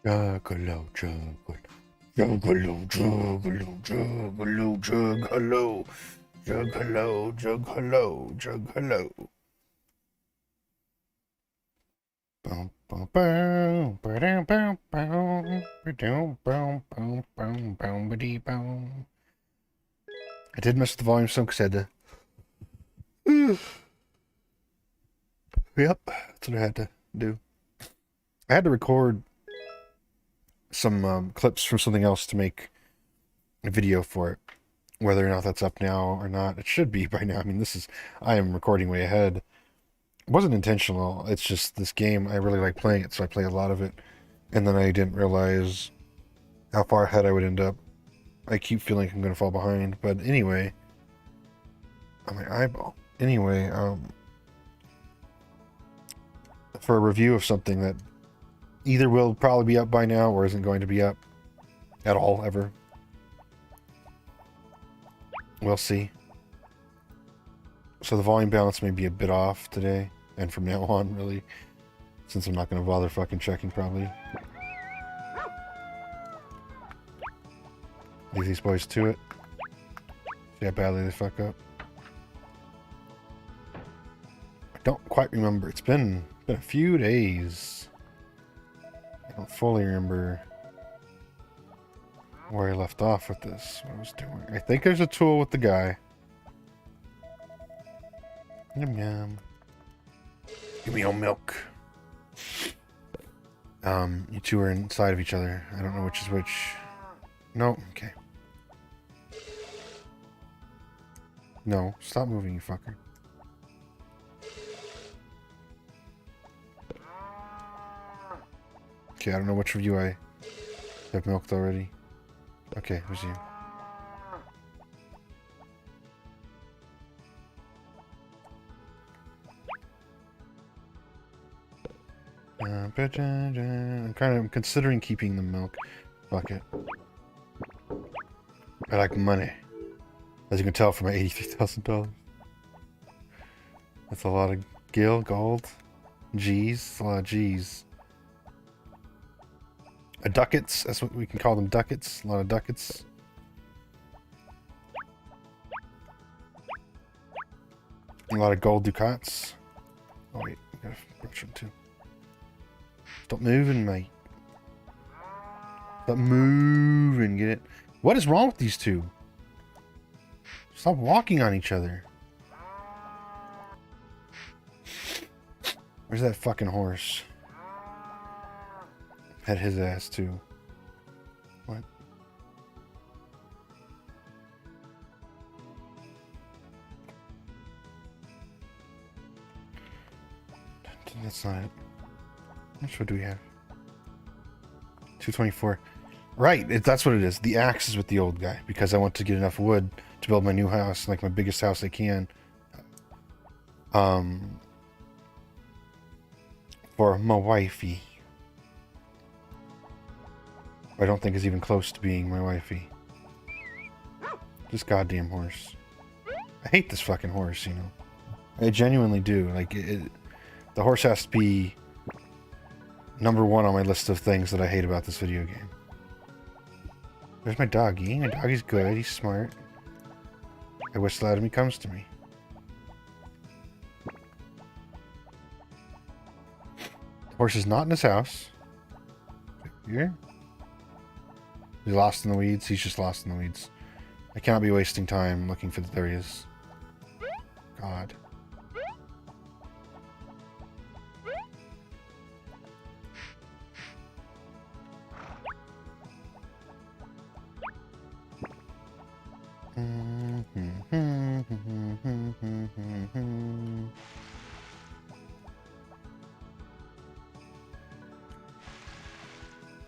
Juggalo, juggalo, juggalo, juggalo, juggalo, juggalo, juggalo, juggalo, juggalo. Bum, bum, bum, ba-dum, bum, bum, ba-dum, bum, bum, bum, bum, ba-dee, bum. I did mess with the volume some because I had to. Yep, that's what I had to do. I had to record some clips from something else to make a video for it. Whether or not that's up now or not, it should be by now. I mean, I am recording way ahead. It wasn't intentional. It's just this game, I really like playing it, so I play a lot of it. And then I didn't realize how far ahead I would end up. I keep feeling I'm going to fall behind. But anyway, on my eyeball. Anyway, for a review of something that either will probably be up by now or isn't going to be up at all, ever. We'll see. So the volume balance may be a bit off today, and from now on, really, since I'm not going to bother fucking checking, probably. Leave these boys to it. See how badly they fuck up. I don't quite remember. It's been a few days. I don't fully remember where I left off with this. What I was doing. I think there's a tool with the guy. Yum yum. Give me your milk. You two are inside of each other. I don't know which is which. No, okay. No, stop moving, you fucker. Okay, I don't know which of you I have milked already. Okay, who's you? I'm considering keeping the milk. Fuck it. I like money. As you can tell from my $83,000. That's a lot of gold. G's. That's a lot of G's. Ducats. That's what we can call them, ducats. A lot of ducats. A lot of gold ducats. Oh wait, we gotta brush them too. Stop moving, mate. Stop moving, get it? What is wrong with these two? Stop walking on each other. Where's that fucking horse? Had his ass too. What? That's not it. How much wood do we have? 224. Right, that's what it is. The axe is with the old guy because I want to get enough wood to build my new house, like my biggest house I can. For my wifey. I don't think is even close to being my wifey. This goddamn horse. I hate this fucking horse, you know. I genuinely do. Like, the horse has to be number one on my list of things that I hate about this video game. There's my doggy. My doggy's good. He's smart. I whistle at him. He comes to me. The horse is not in his house. Here. He's lost in the weeds. He's just lost in the weeds. I cannot be wasting time looking for there he is. God.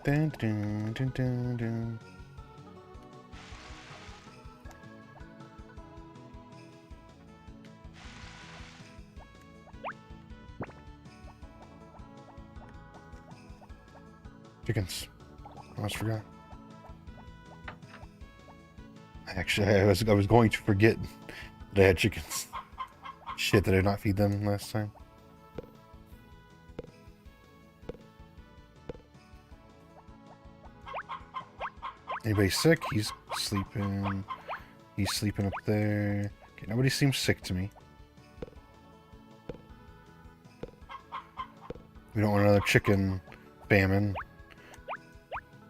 Dun, dun, dun, dun, dun. Chickens. I almost forgot. Actually, I was going to forget that I had chickens. Shit, did I not feed them last time? Anybody sick? He's sleeping. He's sleeping up there. Okay, nobody seems sick to me. We don't want another chicken famine.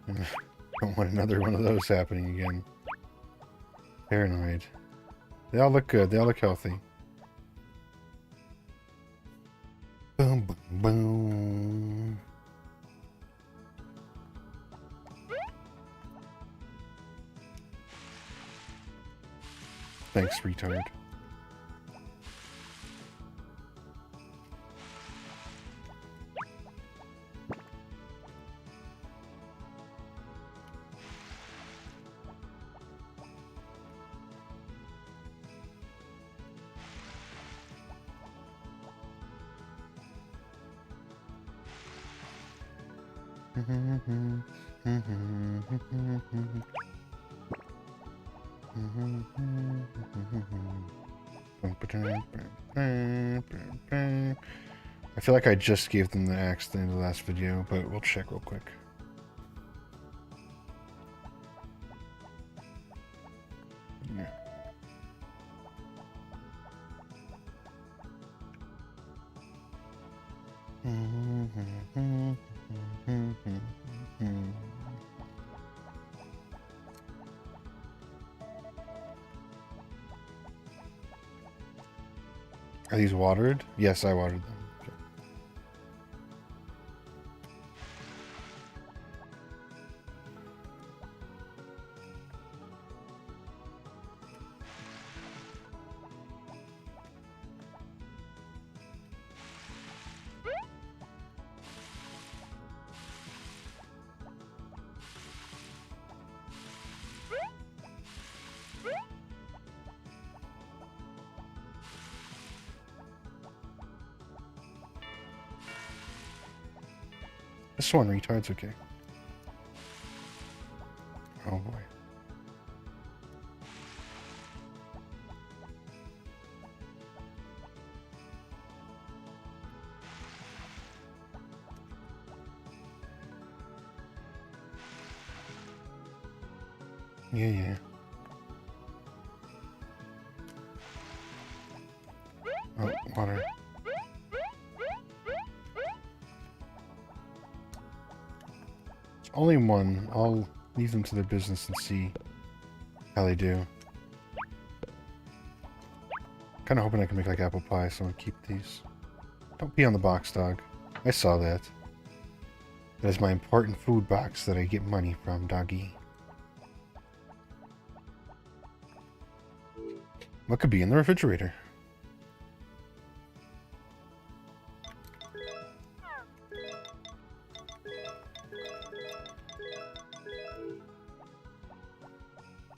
Don't want another one of those happening again. Paranoid. They all look good. They all look healthy. Boom, boom, boom. Thanks, retard. I feel like I just gave them the axe at the end of the last video, but we'll check real quick. Yeah. Are these watered? Yes, I watered them. Okay. This one, retard's okay. Oh boy. Yeah. Oh, water. Only one. I'll leave them to their business and see how they do. Kind of hoping I can make like apple pie, so I'll keep these. Don't pee on the box, dog. I saw that. That is my important food box that I get money from, doggy. What could be in the refrigerator?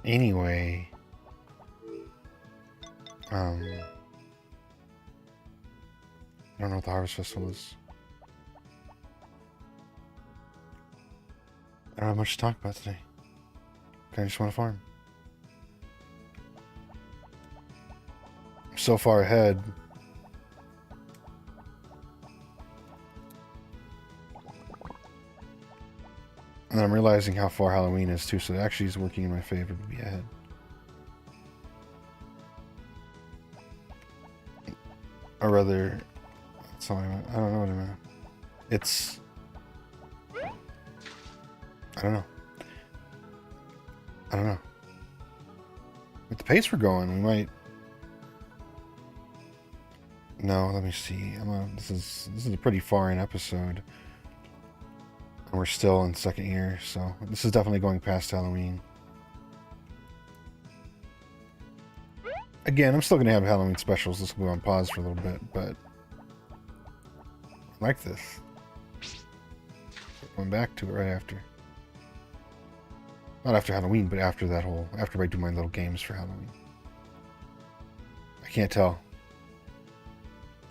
Anyway, I don't know what the Harvest Festival is. I don't have much to talk about today. I just want to farm. I'm so far ahead. And I'm realizing how far Halloween is too, so it actually is working in my favor to be ahead. Or rather, that's not what I meant. I don't know what I meant. It's... I don't know. With the pace we're going, we might... No, let me see. This is a pretty far in episode. And we're still in second year, so this is definitely going past Halloween. Again, I'm still going to have Halloween specials. This will go on pause for a little bit, but I like this. Going back to it right after. Not after Halloween, but after that whole... After I do my little games for Halloween. I can't tell.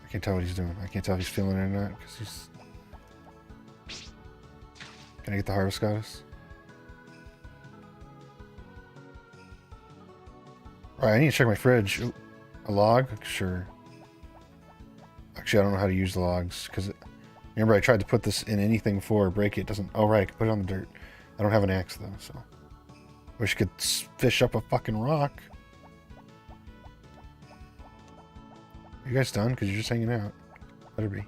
I can't tell what he's doing. I can't tell if he's feeling it or not, because he's... Can I get the Harvest Goddess? Alright, I need to check my fridge. Ooh, a log? Sure. Actually, I don't know how to use the logs, because... Remember, I tried to put this in anything before, break it, doesn't... Oh, right, I can put it on the dirt. I don't have an axe, though, so... Wish you could fish up a fucking rock. Are you guys done? Because you're just hanging out. Better be.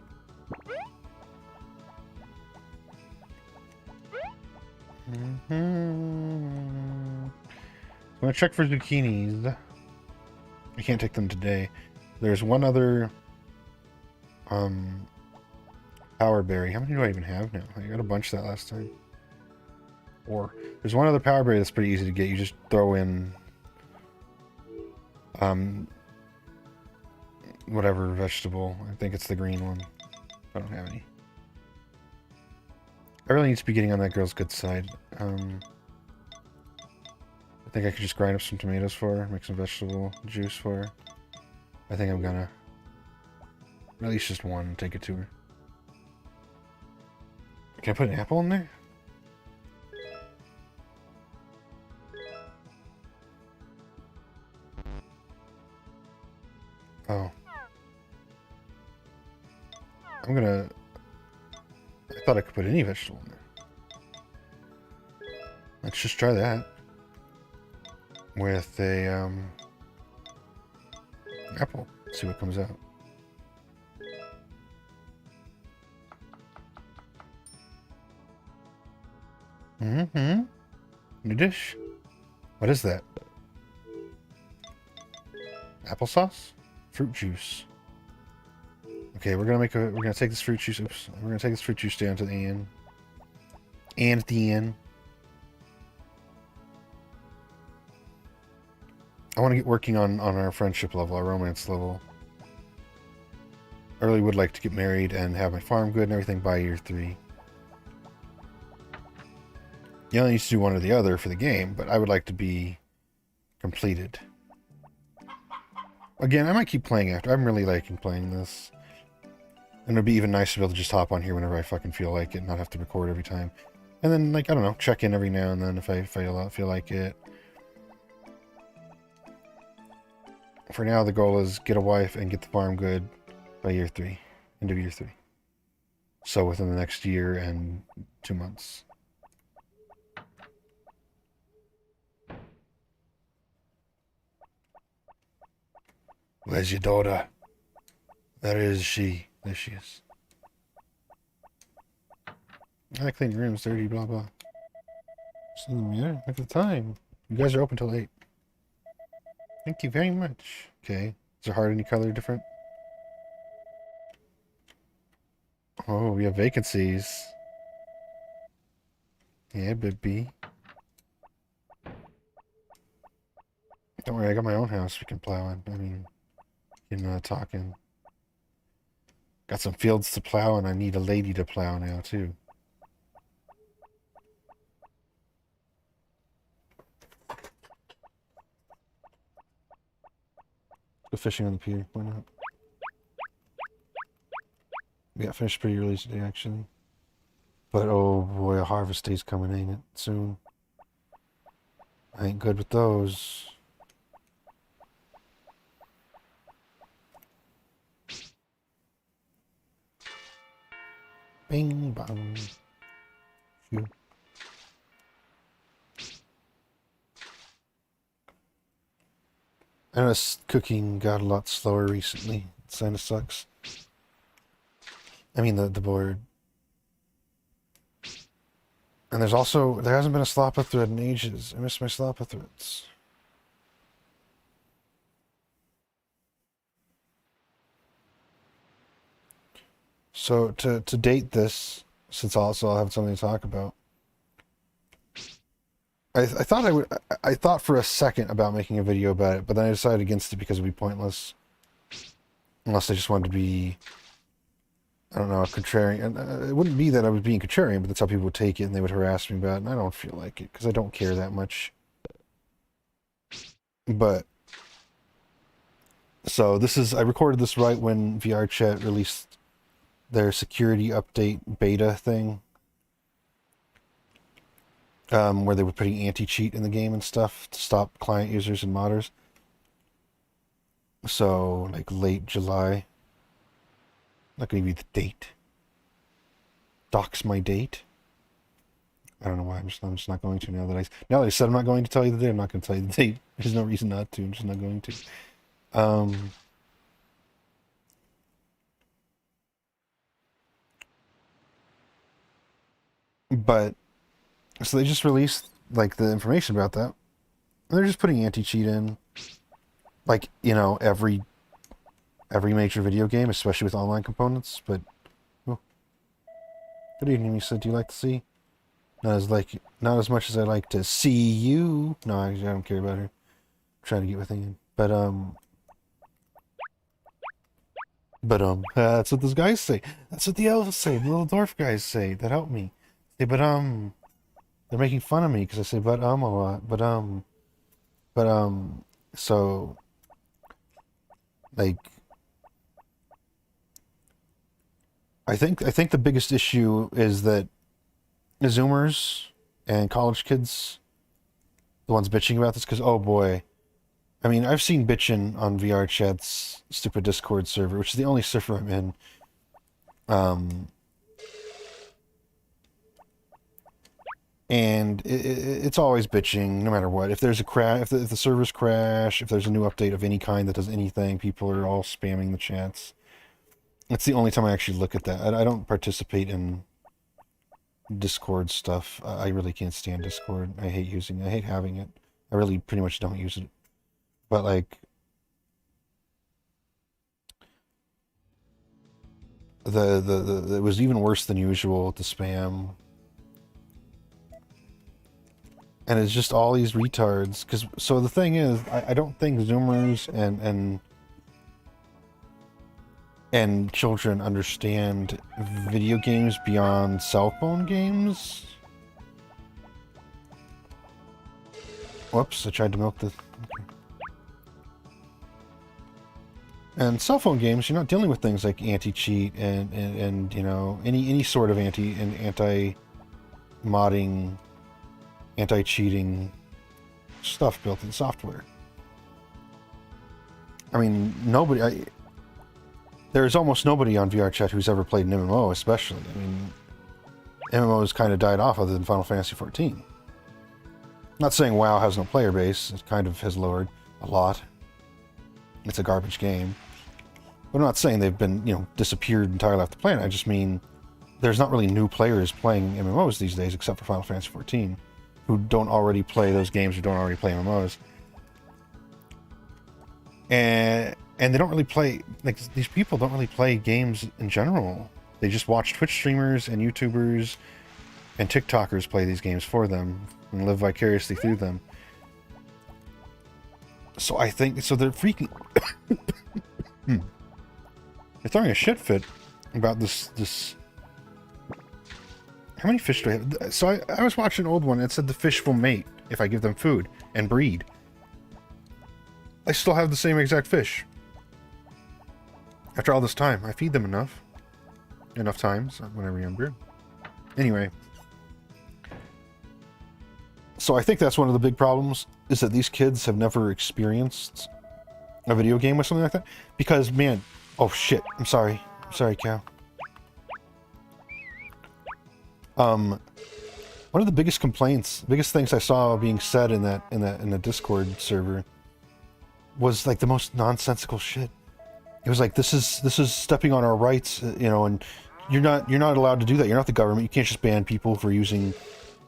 I'm gonna check for zucchinis. I can't take them today. There's one other power berry. How many do I even have now? I got a bunch that last time. Or there's one other power berry that's pretty easy to get. You just throw in whatever vegetable. I think it's the green one. I don't have any. I really need to be getting on that girl's good side. I think I could just grind up some tomatoes for her, make some vegetable juice for her. I think I'm gonna. At least just one and take it to her. Can I put an apple in there? Oh. I'm gonna... I thought I could put any vegetable in there. Let's just try that. With a, apple. See what comes out. Mm-hmm. New dish. What is that? Applesauce? Fruit juice. Okay, we're gonna take this fruit juice. Oops, we're gonna take this fruit juice down to the end. And at the end, I want to get working on our friendship level, our romance level. I really would like to get married and have my farm good and everything by year 3. You only need to do one or the other for the game, but I would like to be completed. Again, I might keep playing after. I'm really liking playing this. And it'd be even nice to be able to just hop on here whenever I fucking feel like it and not have to record every time. And then, like, I don't know, check in every now and then if I feel like it. For now, the goal is get a wife and get the farm good by year 3. End of year 3. So within the next year and 2 months. Where's your daughter? Where is she? There she is. I clean your room's dirty, blah blah. Yeah, look at the time. You guys are open till 8. Thank you very much. Okay. Is your heart any color different? Oh, we have vacancies. Yeah, baby. Don't worry, I got my own house we can plow in. I mean, talking. Got some fields to plow, and I need a lady to plow now, too. Go fishing on the pier. Why not? We got finished pretty early today, actually. But, oh boy, a harvest day's coming, ain't it? Soon. I ain't good with those. Bing, bong. Phew. I noticed cooking got a lot slower recently. It kinda sucks. I mean, the board. And there hasn't been a sloppa thread in ages. I miss my sloppa threads. So to date this, since also I'll have something to talk about. I thought for a second about making a video about it, but then I decided against it because it would be pointless. Unless I just wanted to be, I don't know, a contrarian. And it wouldn't be that I was being contrarian, but that's how people would take it and they would harass me about it, and I don't feel like it, because I don't care that much. But, so I recorded this right when VR Chat released their security update beta thing. Where they were putting anti-cheat in the game and stuff to stop client users and modders. So, like, late July. Not gonna give you the date. Dox my date. I don't know why. I'm just not going to now that I said I'm not going to tell you the date. I'm not going to tell you the date. There's no reason not to. I'm just not going to. Um, but so they just released like the information about that. And they're just putting anti-cheat in, like every major video game, especially with online components. But oh, good evening, Misa. Do you like to see? Not as much as I like to see you. No, I don't care about her. I'm trying to get with Ian. That's what those guys say. That's what the elves say. The little dwarf guys say that help me. Say, they're making fun of me because I say a lot. So like, I think the biggest issue is that Zoomers and college kids, the ones bitching about this, because oh boy, I mean, I've seen bitching on VR Chat's stupid Discord server, which is the only server I'm in. And it's always bitching, no matter what. If there's a crash, if the servers crash, if there's a new update of any kind that does anything, people are all spamming the chats. It's the only time I actually look at that. I don't participate in Discord stuff. I really can't stand Discord. I hate having it. I really pretty much don't use it. But like, it was even worse than usual with the spam. And it's just all these retards. So the thing is, I don't think Zoomers and children understand video games beyond cell phone games. Whoops, I tried to milk the... Okay. And cell phone games, you're not dealing with things like anti-cheat and you know, any sort of anti-modding, anti-cheating stuff built in software. I mean, there's almost nobody on VR Chat who's ever played an MMO, especially. I mean, MMOs kind of died off other than Final Fantasy XIV. Not saying WoW has no player base. It kind of has lowered a lot. It's a garbage game. But I'm not saying they've been, disappeared entirely off the planet. I just mean there's not really new players playing MMOs these days except for Final Fantasy XIV, who don't already play those games, who don't already play MMOs. And they don't really play, like, these people don't really play games in general. They just watch Twitch streamers and YouTubers and TikTokers play these games for them and live vicariously through them. So I think, so they're freaking... They're throwing a shit fit about this... How many fish do I have? So I was watching an old one, and it said the fish will mate if I give them food and breed. I still have the same exact fish. After all this time, I feed them enough times when I'm younger. Anyway, so I think that's one of the big problems, is that these kids have never experienced a video game with something like that. Because, man, oh shit, I'm sorry, cow. One of the biggest complaints, biggest things I saw being said in the Discord server was like the most nonsensical shit. It was like, this is stepping on our rights, and you're not allowed to do that. You're not the government. You can't just ban people for using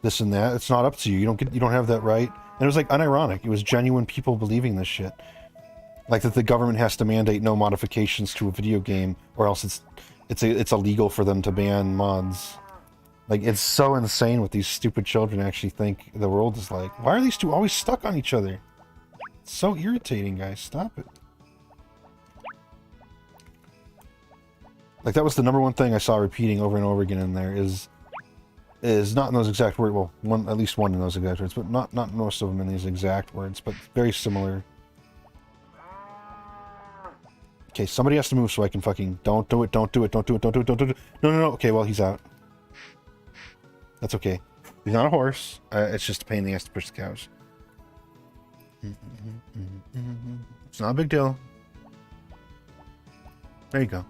this and that. It's not up to you. You don't have that right. And it was like unironic. It was genuine people believing this shit. Like that the government has to mandate no modifications to a video game, or else it's illegal for them to ban mods. Like, it's so insane what these stupid children actually think the world is like. Why are these two always stuck on each other? It's so irritating, guys. Stop it. Like, that was the number one thing I saw repeating over and over again in there is not in those exact words. Well, at least one in those exact words, but not most of them in these exact words, but very similar. Okay, somebody has to move so I can fucking... Don't do it. No. Okay, well, he's out. That's okay. He's not a horse. It's just a pain in the ass to push the cows. It's not a big deal. There you go.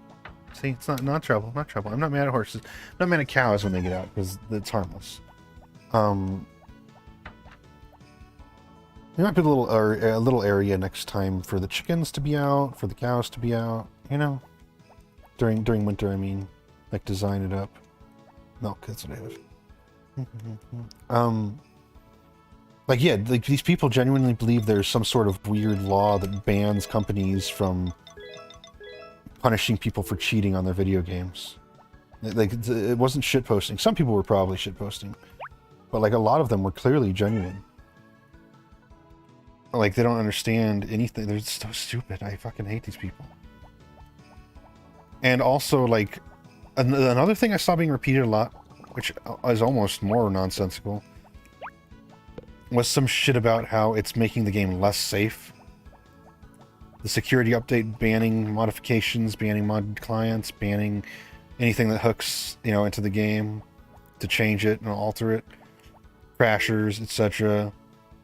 See, it's not trouble. I'm not mad at horses. I'm not mad at cows when they get out, because it's harmless. Um, there might be a little area next time for the chickens to be out, for the cows to be out. You know, during winter. I mean, like design it up. Milk. That's what I have. Like, yeah, like these people genuinely believe there's some sort of weird law that bans companies from punishing people for cheating on their video games. Like, it wasn't shitposting. Some people were probably shitposting, but like a lot of them were clearly genuine. Like, they don't understand anything. They're so stupid. I fucking hate these people. And also, like, another thing I saw being repeated a lot, which is almost more nonsensical, was some shit about how it's making the game less safe. The security update banning modifications, banning mod clients, banning anything that hooks, you know, into the game to change it and alter it. Crashers, etc.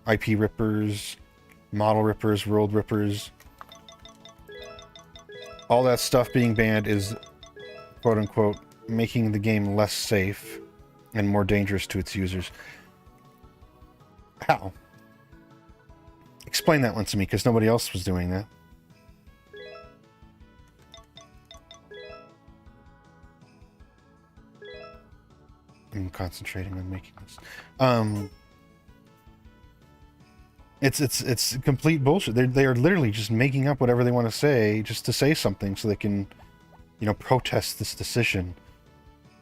IP rippers, model rippers, world rippers. All that stuff being banned is, quote-unquote, making the game less safe and more dangerous to its users. How? Explain that one to me, because nobody else was doing that. I'm concentrating on making this. It's complete bullshit. They are literally just making up whatever they want to say just to say something so they can, you know, protest this decision.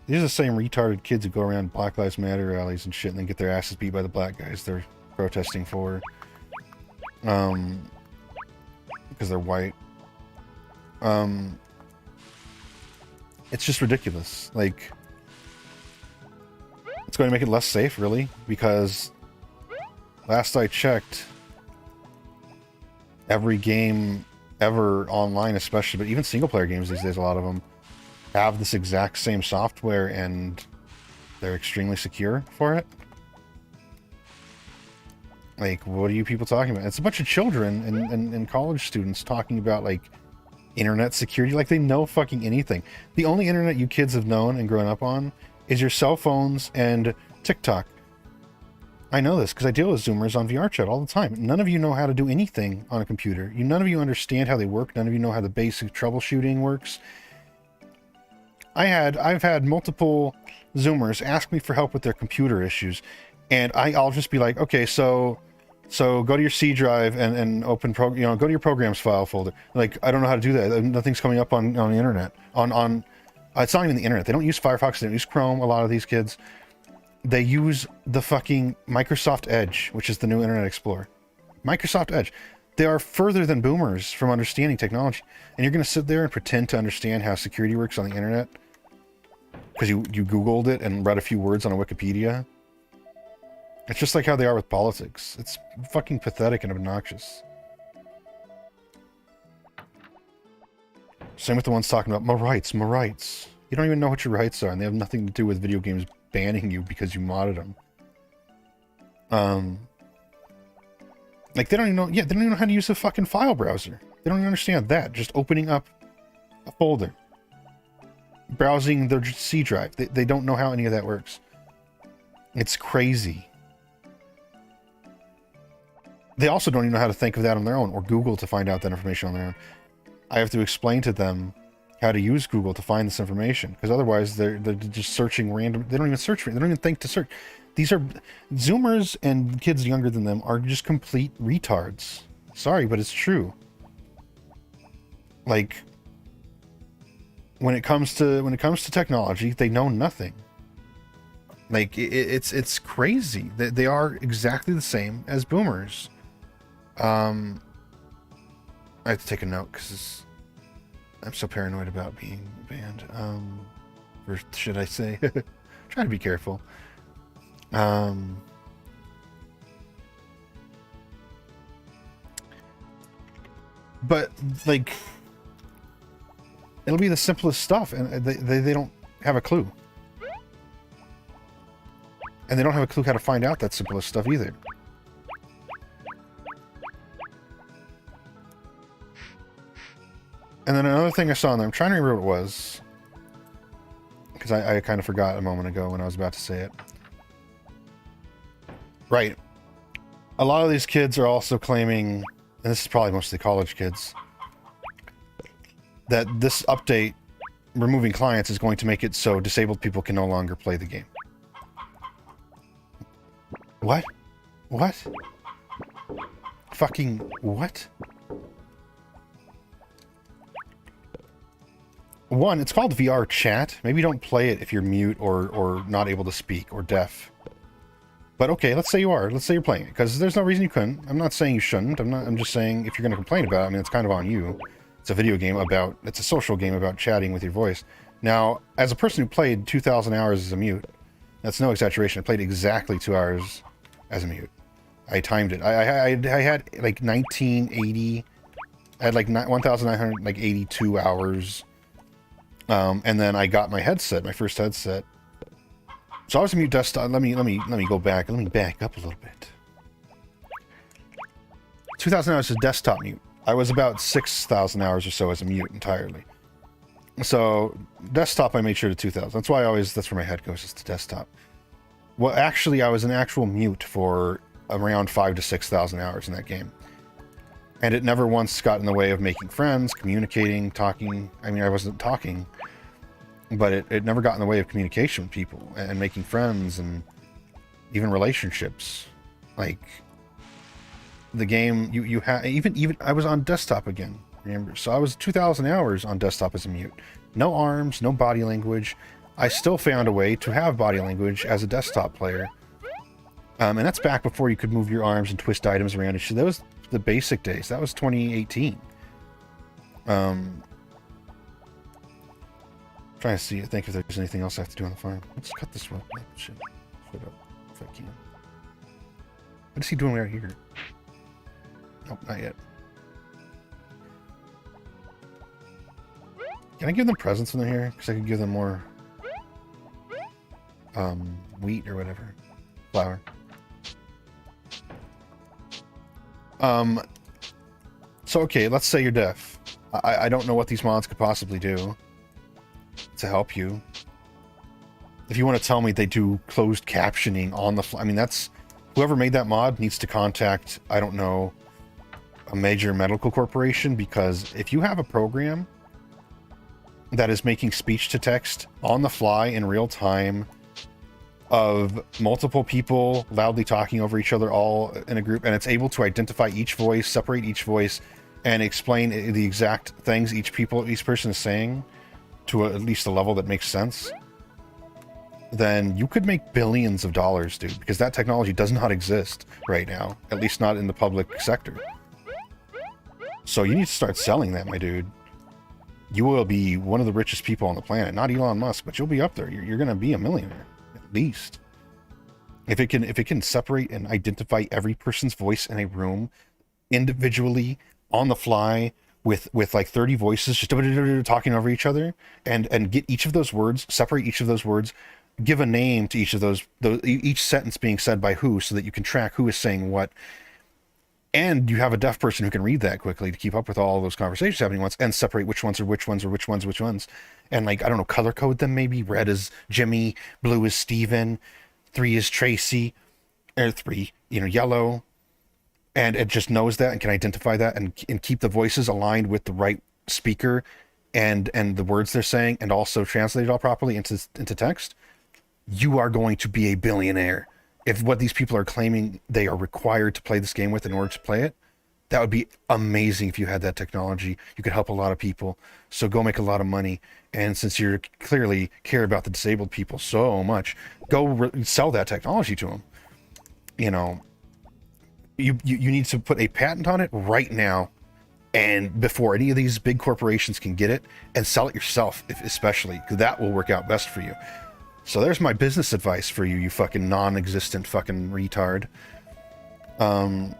These are the same retarded kids who go around Black Lives Matter rallies and shit and then get their asses beat by the black guys they're protesting for. Because they're white. It's just ridiculous. Like, it's going to make it less safe, really, because last I checked, every game ever online, especially, but even single-player games these days, a lot of them have this exact same software, and they're extremely secure for it. Like, what are you people talking about? It's a bunch of children and college students talking about, like, internet security. Like, they know fucking anything. The only internet you kids have known and grown up on is your cell phones and TikTok. I know this because I deal with Zoomers on VR chat all the time. None of you know how to do anything on a computer. None of you understand how they work. None of you know how the basic troubleshooting works. I've had multiple Zoomers ask me for help with their computer issues, and I'll just be like, okay, so go to your C drive and open go to your programs file folder. Like, I don't know how to do that. Nothing's coming up on the internet. It's not even the internet. They don't use Firefox. They don't use Chrome. A lot of these kids, they use the fucking Microsoft Edge, which is the new Internet Explorer. Microsoft Edge. They are further than boomers from understanding technology. And you're going to sit there and pretend to understand how security works on the internet because you Googled it and read a few words on a Wikipedia. It's just like how they are with politics. It's fucking pathetic and obnoxious. Same with the ones talking about my rights, my rights. You don't even know what your rights are, and they have nothing to do with video games banning you because you modded them. Like, they don't even know, they don't even know how to use a fucking file browser. They don't even understand that. Just opening up a folder. Browsing their C drive. They don't know how any of that works. It's crazy. They also don't even know how to think of that on their own, or Google to find out that information on their own. I have to explain to them how to use Google to find this information, because otherwise they're just searching random. They don't even search. They don't even think to search. These are Zoomers and kids younger than them are just complete retards. Sorry, but it's true. Like, when it comes to technology, they know nothing. Like, it's crazy. They are exactly the same as boomers. I have to take a note because I'm so paranoid about being banned. Or should I say? Try to be careful. But, like, it'll be the simplest stuff, and they don't have a clue. And they don't have a clue how to find out that simplest stuff either. And then another thing I saw in there, I'm trying to remember what it was, because I kind of forgot a moment ago when I was about to say it. Right. A lot of these kids are also claiming, and this is probably mostly college kids, that this update, removing clients, is going to make it so disabled people can no longer play the game. What? What? Fucking what? One, it's called VR chat. Maybe don't play it if you're mute or not able to speak or deaf. But okay, let's say you are. Let's say you're playing it, because there's no reason you couldn't. I'm not saying you shouldn't. I'm just saying if you're going to complain about it, I mean, it's kind of on you. It's a video game about, it's a social game about chatting with your voice. Now, as a person who played 2,000 hours as a mute, that's no exaggeration. I played exactly 2 hours as a mute. I timed it. I had like 1980. I had like 1,982 hours. And then I got my headset, my first headset. So I was a mute desktop. Let me go back. Let me back up a little bit. 2,000 hours as desktop mute. I was about 6,000 hours or so as a mute entirely. So desktop, I made sure to 2,000. That's why that's where my head goes, is to desktop. Well, actually, I was an actual mute for around 5,000 to 6,000 hours in that game. And it never once got in the way of making friends, communicating, talking. I mean, I wasn't talking, but it never got in the way of communication with people and making friends and even relationships. Like, the game, you have, even, I was on desktop again, remember? So I was 2,000 hours on desktop as a mute. No arms, no body language. I still found a way to have body language as a desktop player. And that's back before you could move your arms and twist items around and shit. That was the basic days. That was 2018. Trying to think if there's anything else I have to do on the farm. Let's cut this one. Oh, shit. Put up if I can. What is he doing right here? Nope, not yet. Can I give them presents when they're here? Because I could give them more wheat or whatever. Flour. So okay, let's say you're deaf. I don't know what these mods could possibly do to help you. If you want to tell me they do closed captioning on the fly, I mean, that's, whoever made that mod needs to contact, I don't know, a major medical corporation, because if you have a program that is making speech to text on the fly in real time of multiple people loudly talking over each other all in a group, and it's able to identify each voice, separate each voice, and explain the exact things each person is saying to at least a level that makes sense, then you could make billions of dollars, dude, because that technology does not exist right now, at least not in the public sector. So you need to start selling that, my dude. You will be one of the richest people on the planet. Not Elon Musk, but you'll be up there. You're going to be a millionaire, at least. If it can separate and identify every person's voice in a room individually on the fly with like 30 voices just talking over each other, and get each of those words, separate each of those words, give a name to each of those each sentence being said by who, so that you can track who is saying what. And you have a deaf person who can read that quickly to keep up with all those conversations happening at once, and separate which ones are which ones, or which ones. And, like, I don't know, color code them maybe. Red is Jimmy, blue is Steven, 3 is Tracy, or 3, yellow. And it just knows that and can identify that and keep the voices aligned with the right speaker and the words they're saying, and also translate it all properly into text. You are going to be a billionaire. If what these people are claiming they are required to play this game with in order to play it, that would be amazing. If you had that technology, you could help a lot of people. So go make a lot of money. And since you clearly care about the disabled people so much, go sell that technology to them. You need to put a patent on it right now, and before any of these big corporations can get it, and sell it yourself, especially, because that will work out best for you. So there's my business advice for you, you fucking non-existent fucking retard. What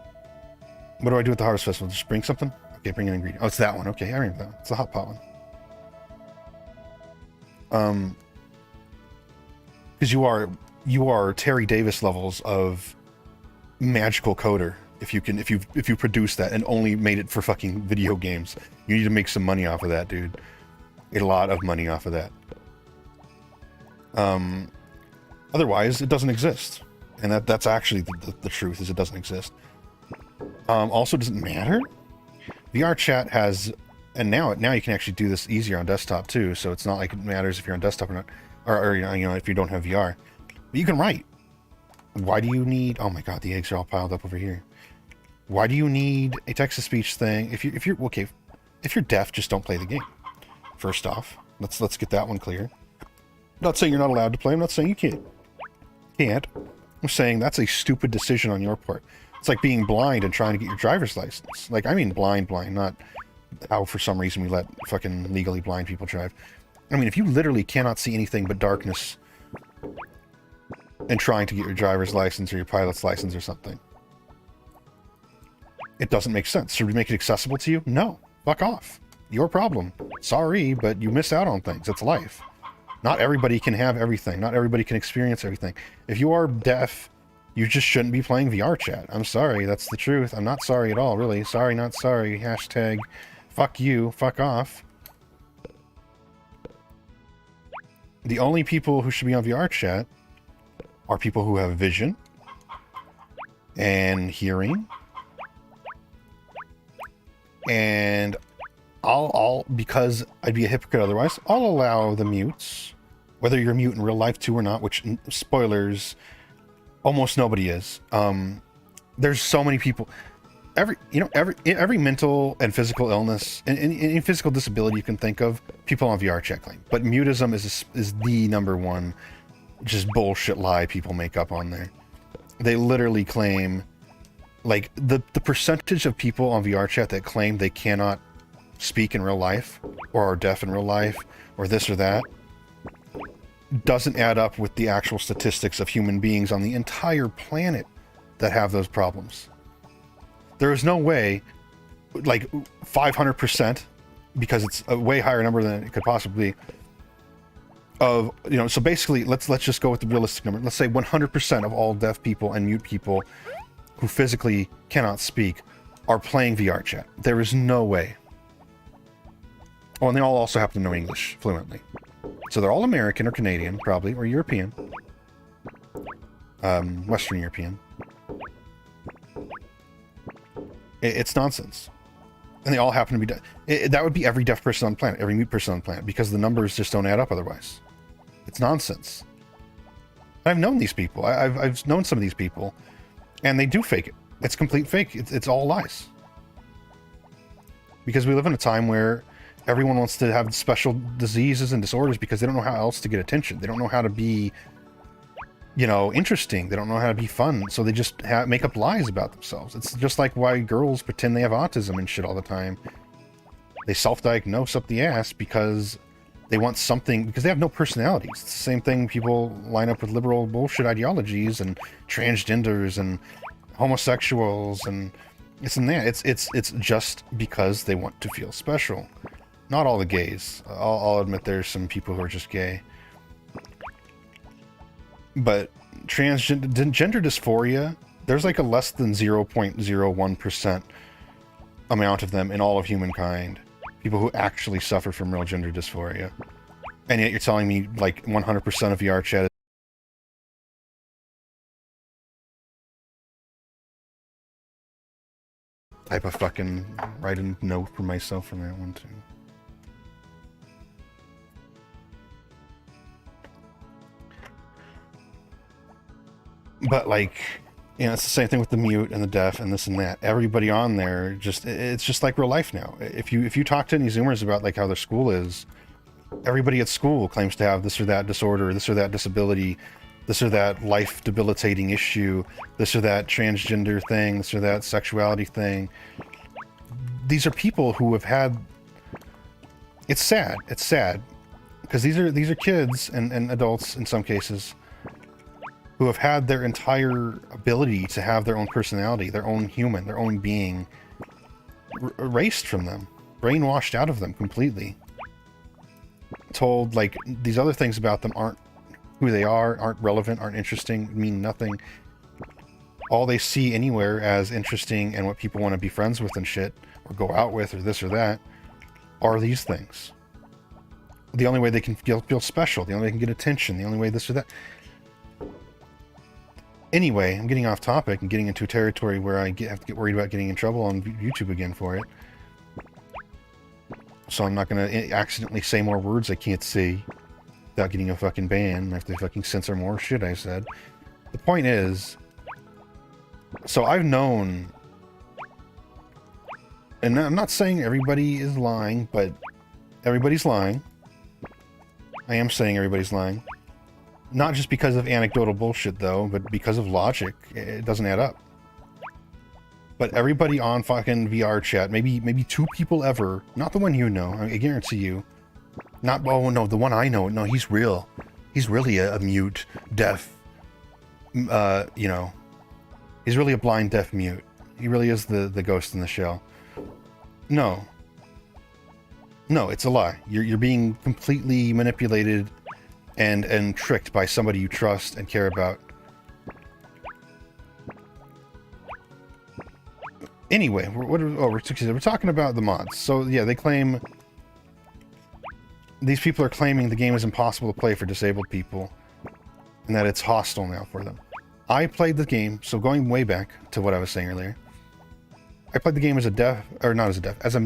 do I do with the Harvest Festival? Just bring something? Okay, bring an ingredient. Oh, it's that one. Okay, I remember that. It's the hot pot one. Because you are Terry Davis levels of magical coder if you produce that and only made it for fucking video games. You need to make some money off of that, dude. A lot of money off of that. Otherwise, it doesn't exist. And that's actually the truth, is it doesn't exist. Also, does it matter? VR chat has, and now you can actually do this easier on desktop too, so it's not like it matters if you're on desktop or not, or you know, if you don't have VR. But you can write. Why do you need, oh my god, the eggs are all piled up over here. Why do you need a text-to-speech thing? If you're okay, if you're deaf, just don't play the game. First off, let's get that one clear. I'm not saying you're not allowed to play, I'm not saying you can't. I'm saying that's a stupid decision on your part. It's like being blind and trying to get your driver's license. Like, I mean blind, not how for some reason we let fucking legally blind people drive. I mean, if you literally cannot see anything but darkness and trying to get your driver's license or your pilot's license or something, it doesn't make sense. Should we make it accessible to you? No. Fuck off. Your problem. Sorry, but you miss out on things. It's life. Not everybody can have everything. Not everybody can experience everything. If you are deaf, you just shouldn't be playing VR chat. I'm sorry, that's the truth. I'm not sorry at all, really. Sorry, not sorry. Hashtag fuck you, fuck off. The only people who should be on VR chat are people who have vision and hearing. And I'll because I'd be a hypocrite otherwise, I'll allow the mutes, whether you're mute in real life too or not, which, spoilers, almost nobody is. There's so many people, every mental and physical illness and any physical disability you can think of, people on VR chat claim. But mutism is the number one just bullshit lie people make up on there. They literally claim, like, the percentage of people on VR chat that claim they cannot speak in real life, or are deaf in real life, or this or that, doesn't add up with the actual statistics of human beings on the entire planet that have those problems. There is no way, like 500%, because it's a way higher number than it could possibly be, of, so basically, let's just go with the realistic number. Let's say 100% of all deaf people and mute people who physically cannot speak are playing VR chat. There is no way. Oh, and they all also happen to know English fluently. So they're all American or Canadian, probably, or European. Western European. It's nonsense. And they all happen to be that would be every deaf person on the planet, every mute person on the planet, because the numbers just don't add up otherwise. It's nonsense. I've known these people. I've known some of these people, and they do fake it. It's complete fake. It's all lies. Because we live in a time where everyone wants to have special diseases and disorders because they don't know how else to get attention. They don't know how to be, interesting. They don't know how to be fun. So they just make up lies about themselves. It's just like why girls pretend they have autism and shit all the time. They self-diagnose up the ass because they want something, because they have no personalities. It's the same thing people line up with liberal bullshit ideologies and transgenders and homosexuals and this and that. It's just because they want to feel special. Not all the gays. I'll admit there's some people who are just gay. But gender dysphoria, there's like a less than 0.01% amount of them in all of humankind. People who actually suffer from real gender dysphoria. And yet you're telling me like 100% of VR chat type of fucking write a note for myself from that one too. But like, it's the same thing with the mute and the deaf and this and that. Everybody on there it's just like real life now. If you talk to any Zoomers about like how their school is, everybody at school claims to have this or that disorder, this or that disability, this or that life debilitating issue, this or that transgender thing, this or that sexuality thing. These are people who have had. It's sad. It's sad because these are kids and adults in some cases who have had their entire ability to have their own personality, their own human, their own being erased from them, brainwashed out of them completely. Told like these other things about them aren't who they are, aren't relevant, aren't interesting, mean nothing. All they see anywhere as interesting and what people want to be friends with and shit, or go out with, or this or that, are these things. The only way they can feel special, the only way they can get attention, the only way this or that. Anyway, I'm getting off topic and getting into a territory where I have to get worried about getting in trouble on YouTube again for it. So I'm not going to accidentally say more words I can't say without getting a fucking ban. I have to fucking censor more shit I said. The point is, so I've known, and I'm not saying everybody is lying, but everybody's lying. I am saying everybody's lying. Not just because of anecdotal bullshit, though, but because of logic. It doesn't add up. But everybody on fucking VR chat, maybe 2 people ever, not the one you know, I guarantee you. Not, oh no, the one I know, no, he's real. He's really a mute, deaf, you know, he's really a blind, deaf mute. He really is the ghost in the shell. No. No, it's a lie. You're being completely manipulated and tricked by somebody you trust and care about. Anyway, we're talking about the mods. So yeah, they claim, these people are claiming the game is impossible to play for disabled people and that it's hostile now for them. I played the game, so going way back to what I was saying earlier, I played the game as a deaf, or not as a deaf, as a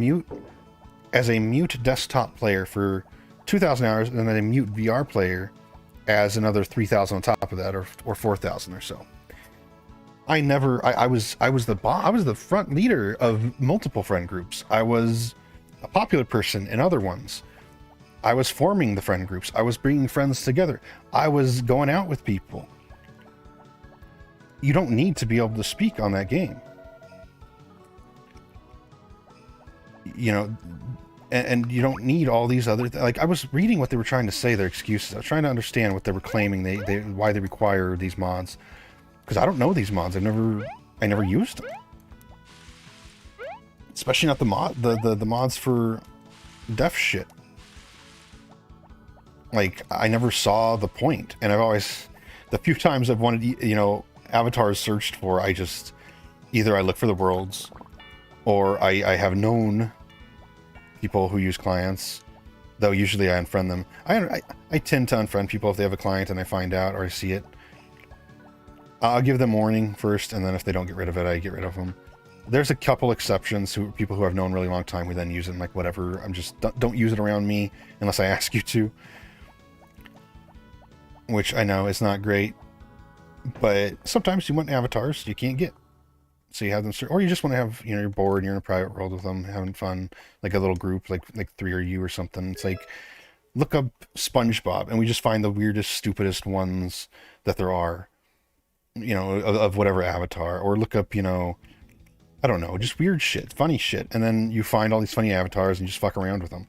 mute desktop player for 2,000 hours, and then a mute VR player as another 3,000 on top of that, or 4,000 or so. I was the front leader of multiple friend groups. I was a popular person in other ones. I was forming the friend groups. I was bringing friends together. I was going out with people. You don't need to be able to speak on that game. You know, and you don't need all these other like I was reading what they were trying to say, their excuses. I was trying to understand what they were claiming why they require these mods, because I don't know these mods. I never used them, especially not the mods for deaf shit. Like, I never saw the point, and I've always, the few times I've wanted, you know, avatars searched for, I just either I look for the worlds, or I have known people who use clients, though usually I unfriend them. I tend to unfriend people if they have a client and I find out or I see it. I'll give them warning first, and then if they don't get rid of it, I get rid of them. There's a couple exceptions, people who I've known a really long time who then use it, and like, whatever, I'm just, don't use it around me unless I ask you to. Which I know is not great, but sometimes you want avatars you can't get. So you have them, or you just want to have, you know, you're bored and you're in a private world with them, having fun, like a little group, like 3 or you or something. It's like, look up SpongeBob, and we just find the weirdest, stupidest ones that there are, you know, of whatever avatar. Or look up, you know, I don't know, just weird shit, funny shit, and then you find all these funny avatars and you just fuck around with them.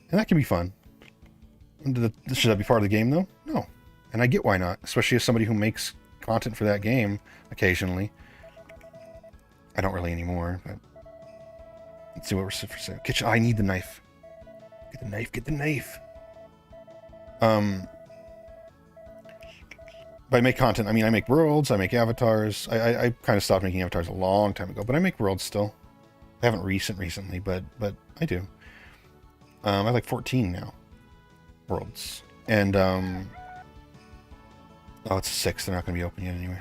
And that can be fun. Should that be part of the game, though? No. And I get why not, especially as somebody who makes content for that game occasionally. I don't really anymore, but let's see what we're for sale. Kitchen. I need the knife. Get the knife. Get the knife. But I make content. I mean, I make worlds. I make avatars. I kind of stopped making avatars a long time ago, but I make worlds still. I haven't recently, but I do. I have like 14 now. Worlds. And oh, it's 6. They're not going to be open yet anyway.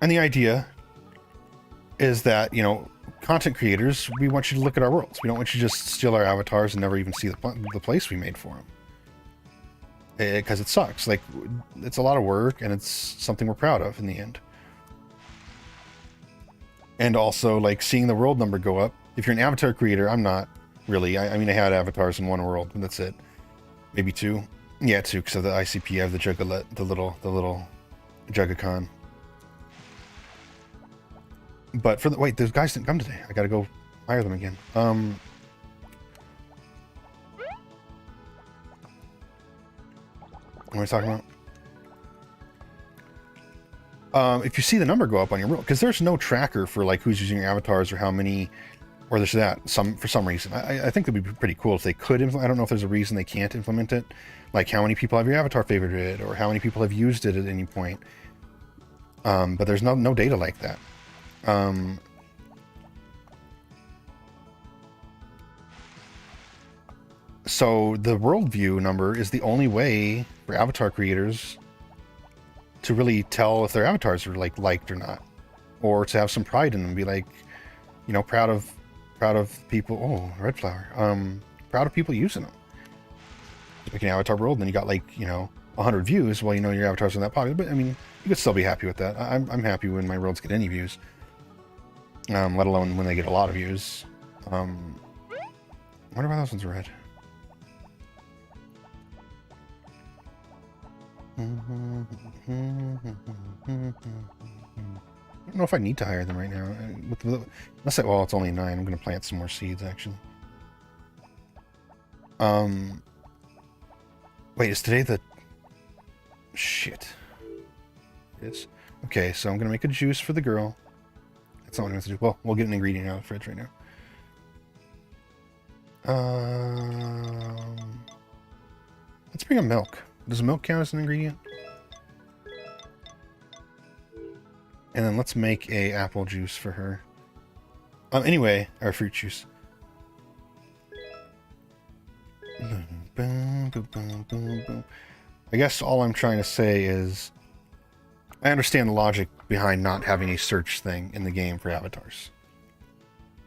And the idea is that, you know, content creators, we want you to look at our worlds. We don't want you to just steal our avatars and never even see the place we made for them. Because it sucks. Like, it's a lot of work, and it's something we're proud of in the end. And also, like, seeing the world number go up. If you're an avatar creator, I'm not really. I mean, I had avatars in one world, and that's it. Maybe 2. Yeah, 2, because of the ICP. I have the Juggalo, the little Juggacon. But for the, wait, those guys didn't come today. I gotta go hire them again. What am I talking about? If you see the number go up on your world, because there's no tracker for like who's using your avatars or how many, or there's that for some reason. I think it'd be pretty cool if they could implement. I don't know if there's a reason they can't implement it, like how many people have your avatar favorited or how many people have used it at any point. But there's no data like that. So the world view number is the only way for avatar creators to really tell if their avatars are like liked or not, or to have some pride in them, be like, you know, proud of people. Oh, red flower. Proud of people using them. Like an avatar world, and then you got like, you know, 100 views. Well, you know, your avatars are that popular, but I mean, you could still be happy with that. I'm happy when my worlds get any views, let alone when they get a lot of views. I wonder why those ones are red. I don't know if I need to hire them right now. Unless well, it's only 9. I'm going to plant some more seeds, actually. Wait, is today the... Shit. It is. Okay, so I'm going to make a juice for the girl. That's not what I have to do. Well, we'll get an ingredient out of the fridge right now. Let's bring a milk. Does milk count as an ingredient? And then let's make a apple juice for her. Anyway, our fruit juice. I guess all I'm trying to say is I understand the logic behind not having a search thing in the game for avatars.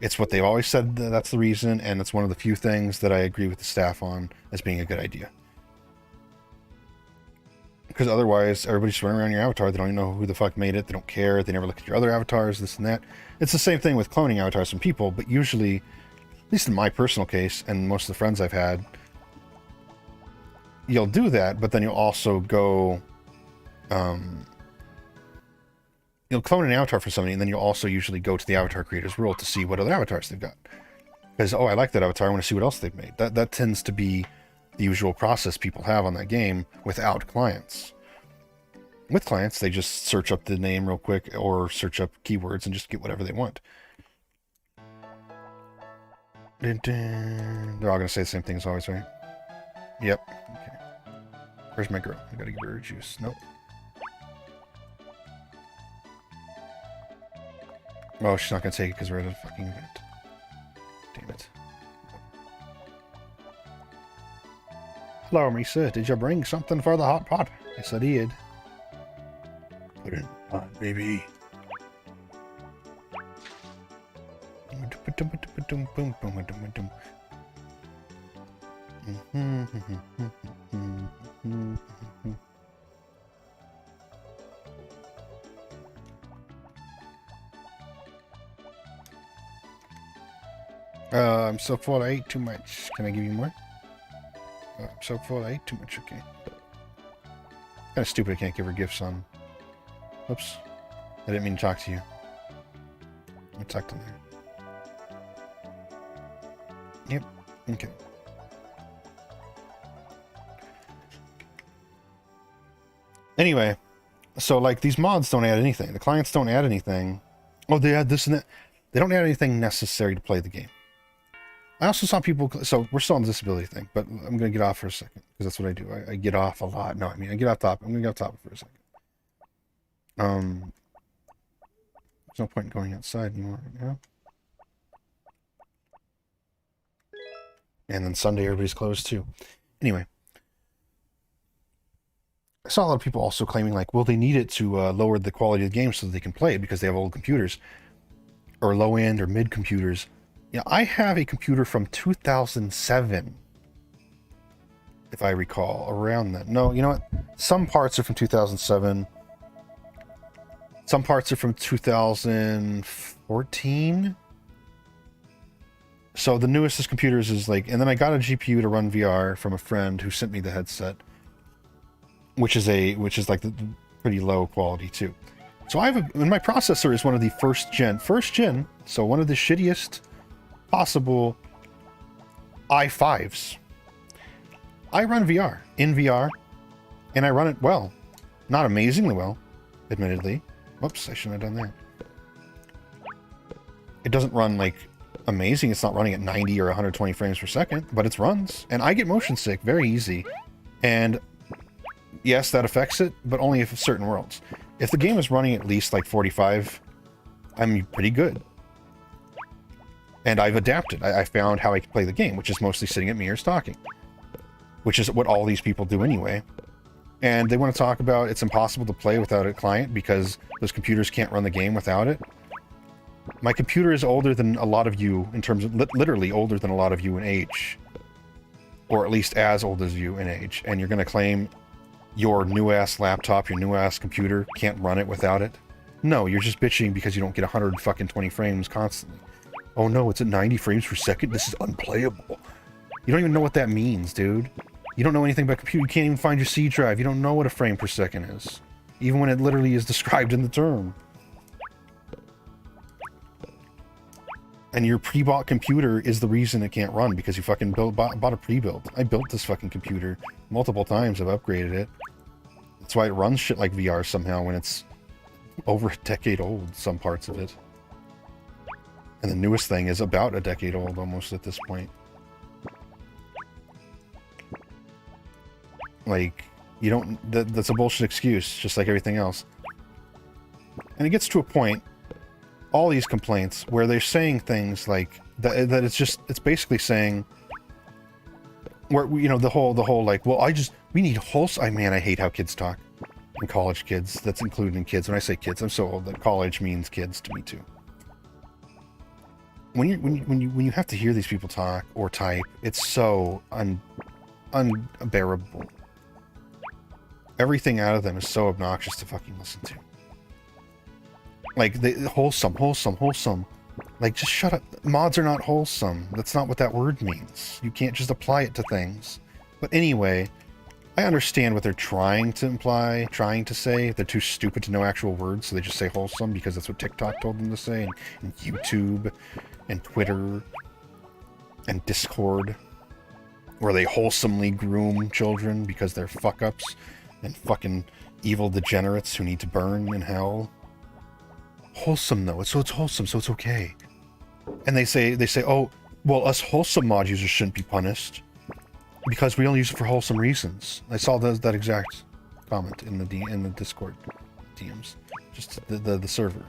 It's what they've always said, that's the reason, and it's one of the few things that I agree with the staff on as being a good idea. Because otherwise, everybody's running around your avatar. They don't even know who the fuck made it. They don't care. They never look at your other avatars, this and that. It's the same thing with cloning avatars from people, but usually, at least in my personal case, and most of the friends I've had, you'll do that, but then you'll also go... you'll clone an avatar for somebody, and then you'll also usually go to the avatar creator's world to see what other avatars they've got. Because, oh, I like that avatar. I want to see what else they've made. That tends to be the usual process people have on that game without clients. With clients, they just search up the name real quick or search up keywords and just get whatever they want. They're all going to say the same thing as always, right? Yep. Okay. Where's my girl? I got to give her a juice. Nope. Oh, she's not going to take it because we're at a fucking event. Damn it. Hello, Misa. Did you bring something for the hot pot? Yes, I did. Put it in the pot, baby. I'm so full, I ate too much. Can I give you more? I'm so full, I ate too much. Okay. Kind of stupid I can't give her gifts on. Oops. I didn't mean to talk to you. I talked in there. Yep. Okay. Anyway, so like these mods don't add anything. The clients don't add anything. Oh, they add this and that. They don't add anything necessary to play the game. I also saw people, so we're still on the disability thing, but I'm going to get off for a second, because that's what I do. I get off a lot. No, I mean, I get off topic. I'm going to get off topic for a second. There's no point in going outside anymore right now. And then Sunday, everybody's closed too. Anyway. I saw a lot of people also claiming like, well, they need it to lower the quality of the game so that they can play it because they have old computers. Or low-end or mid-computers. Yeah, I have a computer from 2007, if I recall, around that. No, you know what? Some parts are from 2007. Some parts are from 2014. So the newest of computers is like... And then I got a GPU to run VR from a friend who sent me the headset, which is like the pretty low quality too. So I have and my processor is one of the first gen, so one of the shittiest possible i5s. I run VR, in VR, and I run it well. Not amazingly well, admittedly. Whoops, I shouldn't have done that. It doesn't run like amazing. It's not running at 90 or 120 frames per second, but it runs. And I get motion sick very easy. And yes, that affects it, but only if certain worlds. If the game is running at least like 45, I'm pretty good. And I've adapted. I found how I can play the game, which is mostly sitting at mirrors talking, which is what all these people do anyway. And they want to talk about it's impossible to play without a client because those computers can't run the game without it. My computer is older than a lot of you in terms of literally older than a lot of you in age, or at least as old as you in age. And you're going to claim your new ass laptop, your new ass computer can't run it without it? No, you're just bitching because you don't get 120 frames constantly. Oh no, it's at 90 frames per second. This is unplayable. You don't even know what that means, dude. You don't know anything about computer. You can't even find your C drive. You don't know what a frame per second is, even when it literally is described in the term. And your pre-bought computer is the reason it can't run, because you fucking bought a pre-built. I built this fucking computer multiple times. I've upgraded it. That's why it runs shit like VR somehow when it's over a decade old, some parts of it. And the newest thing is about a decade old almost at this point. Like, you don't... That's a bullshit excuse, just like everything else. And it gets to a point, all these complaints, where they're saying things like... That it's just... It's basically saying... Where, you know, the whole like, well, we need wholesome... Man, I hate how kids talk. And college kids, that's included in kids. When I say kids, I'm so old that college means kids to me too. When you have to hear these people talk or type, it's so unbearable. Everything out of them is so obnoxious to fucking listen to. Like, wholesome. Like, just shut up. Mods are not wholesome. That's not what that word means. You can't just apply it to things. But anyway, I understand what they're trying to imply, trying to say. They're too stupid to know actual words, so they just say wholesome because that's what TikTok told them to say, and YouTube, and Twitter, and Discord, where they wholesomely groom children because they're fuck-ups and fucking evil degenerates who need to burn in hell. Wholesome, though. So it's wholesome, so it's okay. And they say, oh, well, us wholesome mod users shouldn't be punished because we only use it for wholesome reasons. I saw that exact comment in the Discord DMs, just the server.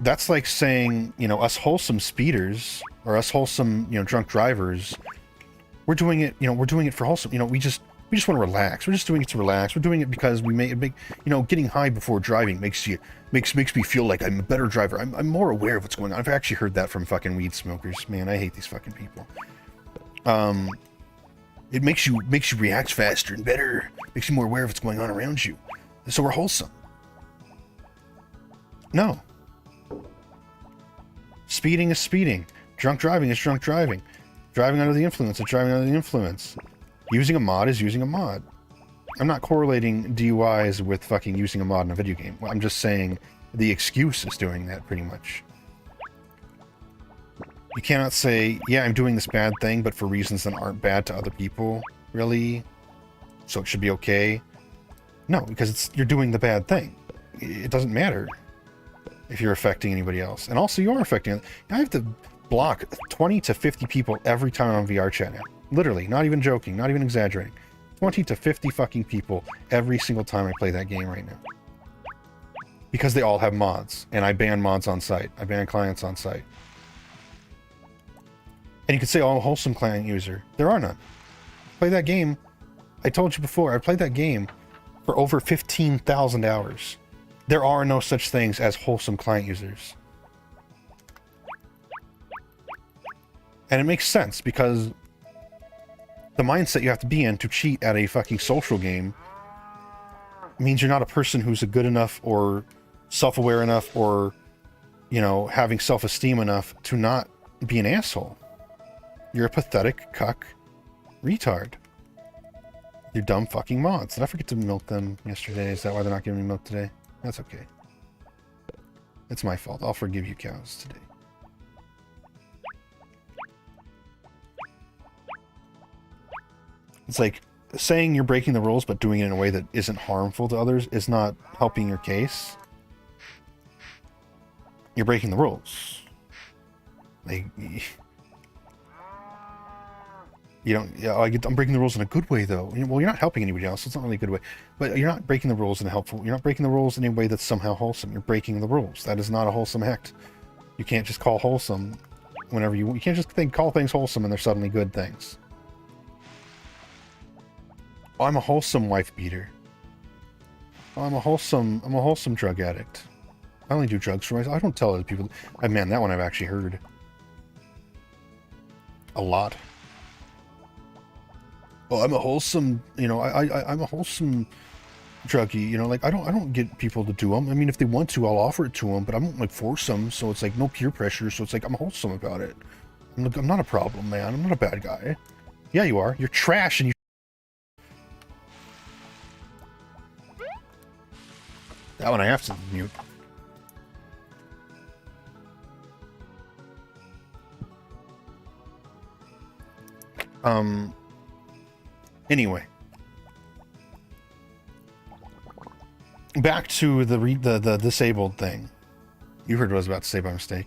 That's like saying, you know, us wholesome speeders or us wholesome, you know, drunk drivers, we're doing it for wholesome. You know, we just want to relax. We're just doing it to relax. We're doing it because we make, you know, getting high before driving makes me feel like I'm a better driver. I'm more aware of what's going on. I've actually heard that from fucking weed smokers. Man, I hate these fucking people. It makes you react faster and better. Makes you more aware of what's going on around you. So we're wholesome. No. Speeding is speeding. Drunk driving is drunk driving. Driving under the influence is driving under the influence. Using a mod is using a mod. I'm not correlating DUIs with fucking using a mod in a video game. I'm just saying the excuse is doing that pretty much. You cannot say, yeah, I'm doing this bad thing, but for reasons that aren't bad to other people, really? So it should be okay? No, because you're doing the bad thing. It doesn't matter if you're affecting anybody else. And also, you are affecting... I have to block 20 to 50 people every time I'm on VR chat now. Literally, not even joking, not even exaggerating. 20 to 50 fucking people every single time I play that game right now. Because they all have mods, and I ban mods on site. I ban clients on site. And you could say, oh, wholesome client user. There are none. Play that game. I told you before, I played that game for over 15,000 hours. There are no such things as wholesome client users. And it makes sense, because the mindset you have to be in to cheat at a fucking social game means you're not a person who's a good enough or self-aware enough or, you know, having self-esteem enough to not be an asshole. You're a pathetic cuck retard. You dumb fucking mods. Did I forget to milk them yesterday? Is that why they're not giving me milk today? That's okay. It's my fault. I'll forgive you cows today. It's like saying you're breaking the rules but doing it in a way that isn't harmful to others is not helping your case. You're breaking the rules. Like, you don't... Yeah, I'm breaking the rules in a good way, though. Well, you're not helping anybody else. It's not really a good way. But you're not breaking the rules in a helpful... You're not breaking the rules in a way that's somehow wholesome. You're breaking the rules. That is not a wholesome act. You can't just call wholesome whenever you can't just call things wholesome and they're suddenly good things. Oh, I'm a wholesome wife beater. Oh, I'm a wholesome drug addict. I only do drugs for myself. I don't tell other people. Man, that one I've actually heard a lot. Oh, I'm a wholesome, you know, I'm a wholesome druggie, you know, like I don't get people to do them. I mean, if they want to, I'll offer it to them, but I won't like force them. So it's like no peer pressure. So it's like I'm wholesome about it. I'm not a problem, man. I'm not a bad guy. Yeah, you are. You're trash, and you. That one I have to mute. Anyway. Back to the disabled thing. You heard what I was about to say by mistake.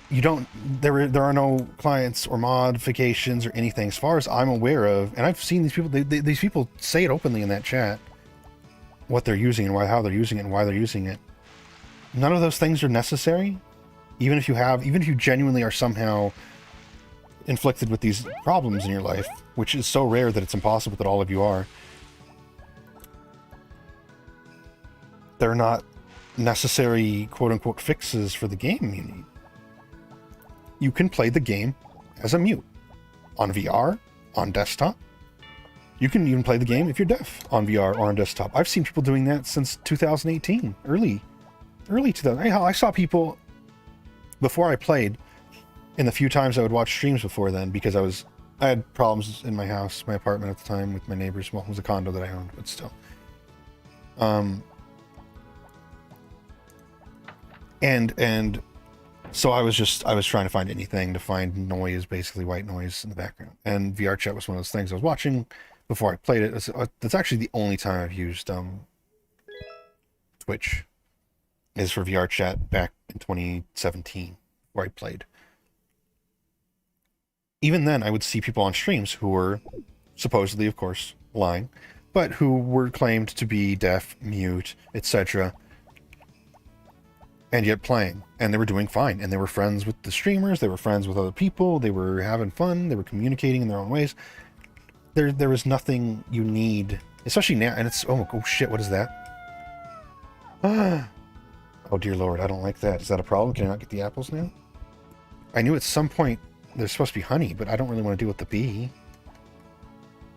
You don't. There are no clients or modifications or anything, as far as I'm aware of. And I've seen these people. These people say it openly in that chat, what they're using and how they're using it and why they're using it. None of those things are necessary. Even if you genuinely are somehow inflicted with these problems in your life, which is so rare that it's impossible that all of you are, they're not necessary quote-unquote fixes for the game you need. You can play the game as a mute on VR, on desktop. You can even play the game if you're deaf on VR or on desktop. I've seen people doing that since 2018, early 2000. I saw people before I played, in the few times I would watch streams before then, because I had problems in my house, my apartment at the time with my neighbors. Well, it was a condo that I owned, but still. And so I was trying to find anything to find noise, basically white noise in the background. And VR chat was one of those things I was watching before I played it. That's actually the only time I've used Twitch, is for VR chat back in 2017, where I played. Even then, I would see people on streams who were supposedly, of course, lying, but who were claimed to be deaf, mute, etc., and yet playing, and they were doing fine, and they were friends with the streamers, they were friends with other people, they were having fun, they were communicating in their own ways. There was nothing you need, especially now, and it's, oh shit, what is that? Oh dear lord, I don't like that. Is that a problem? Can I not get the apples now? I knew at some point there's supposed to be honey, but I don't really want to deal with the bee.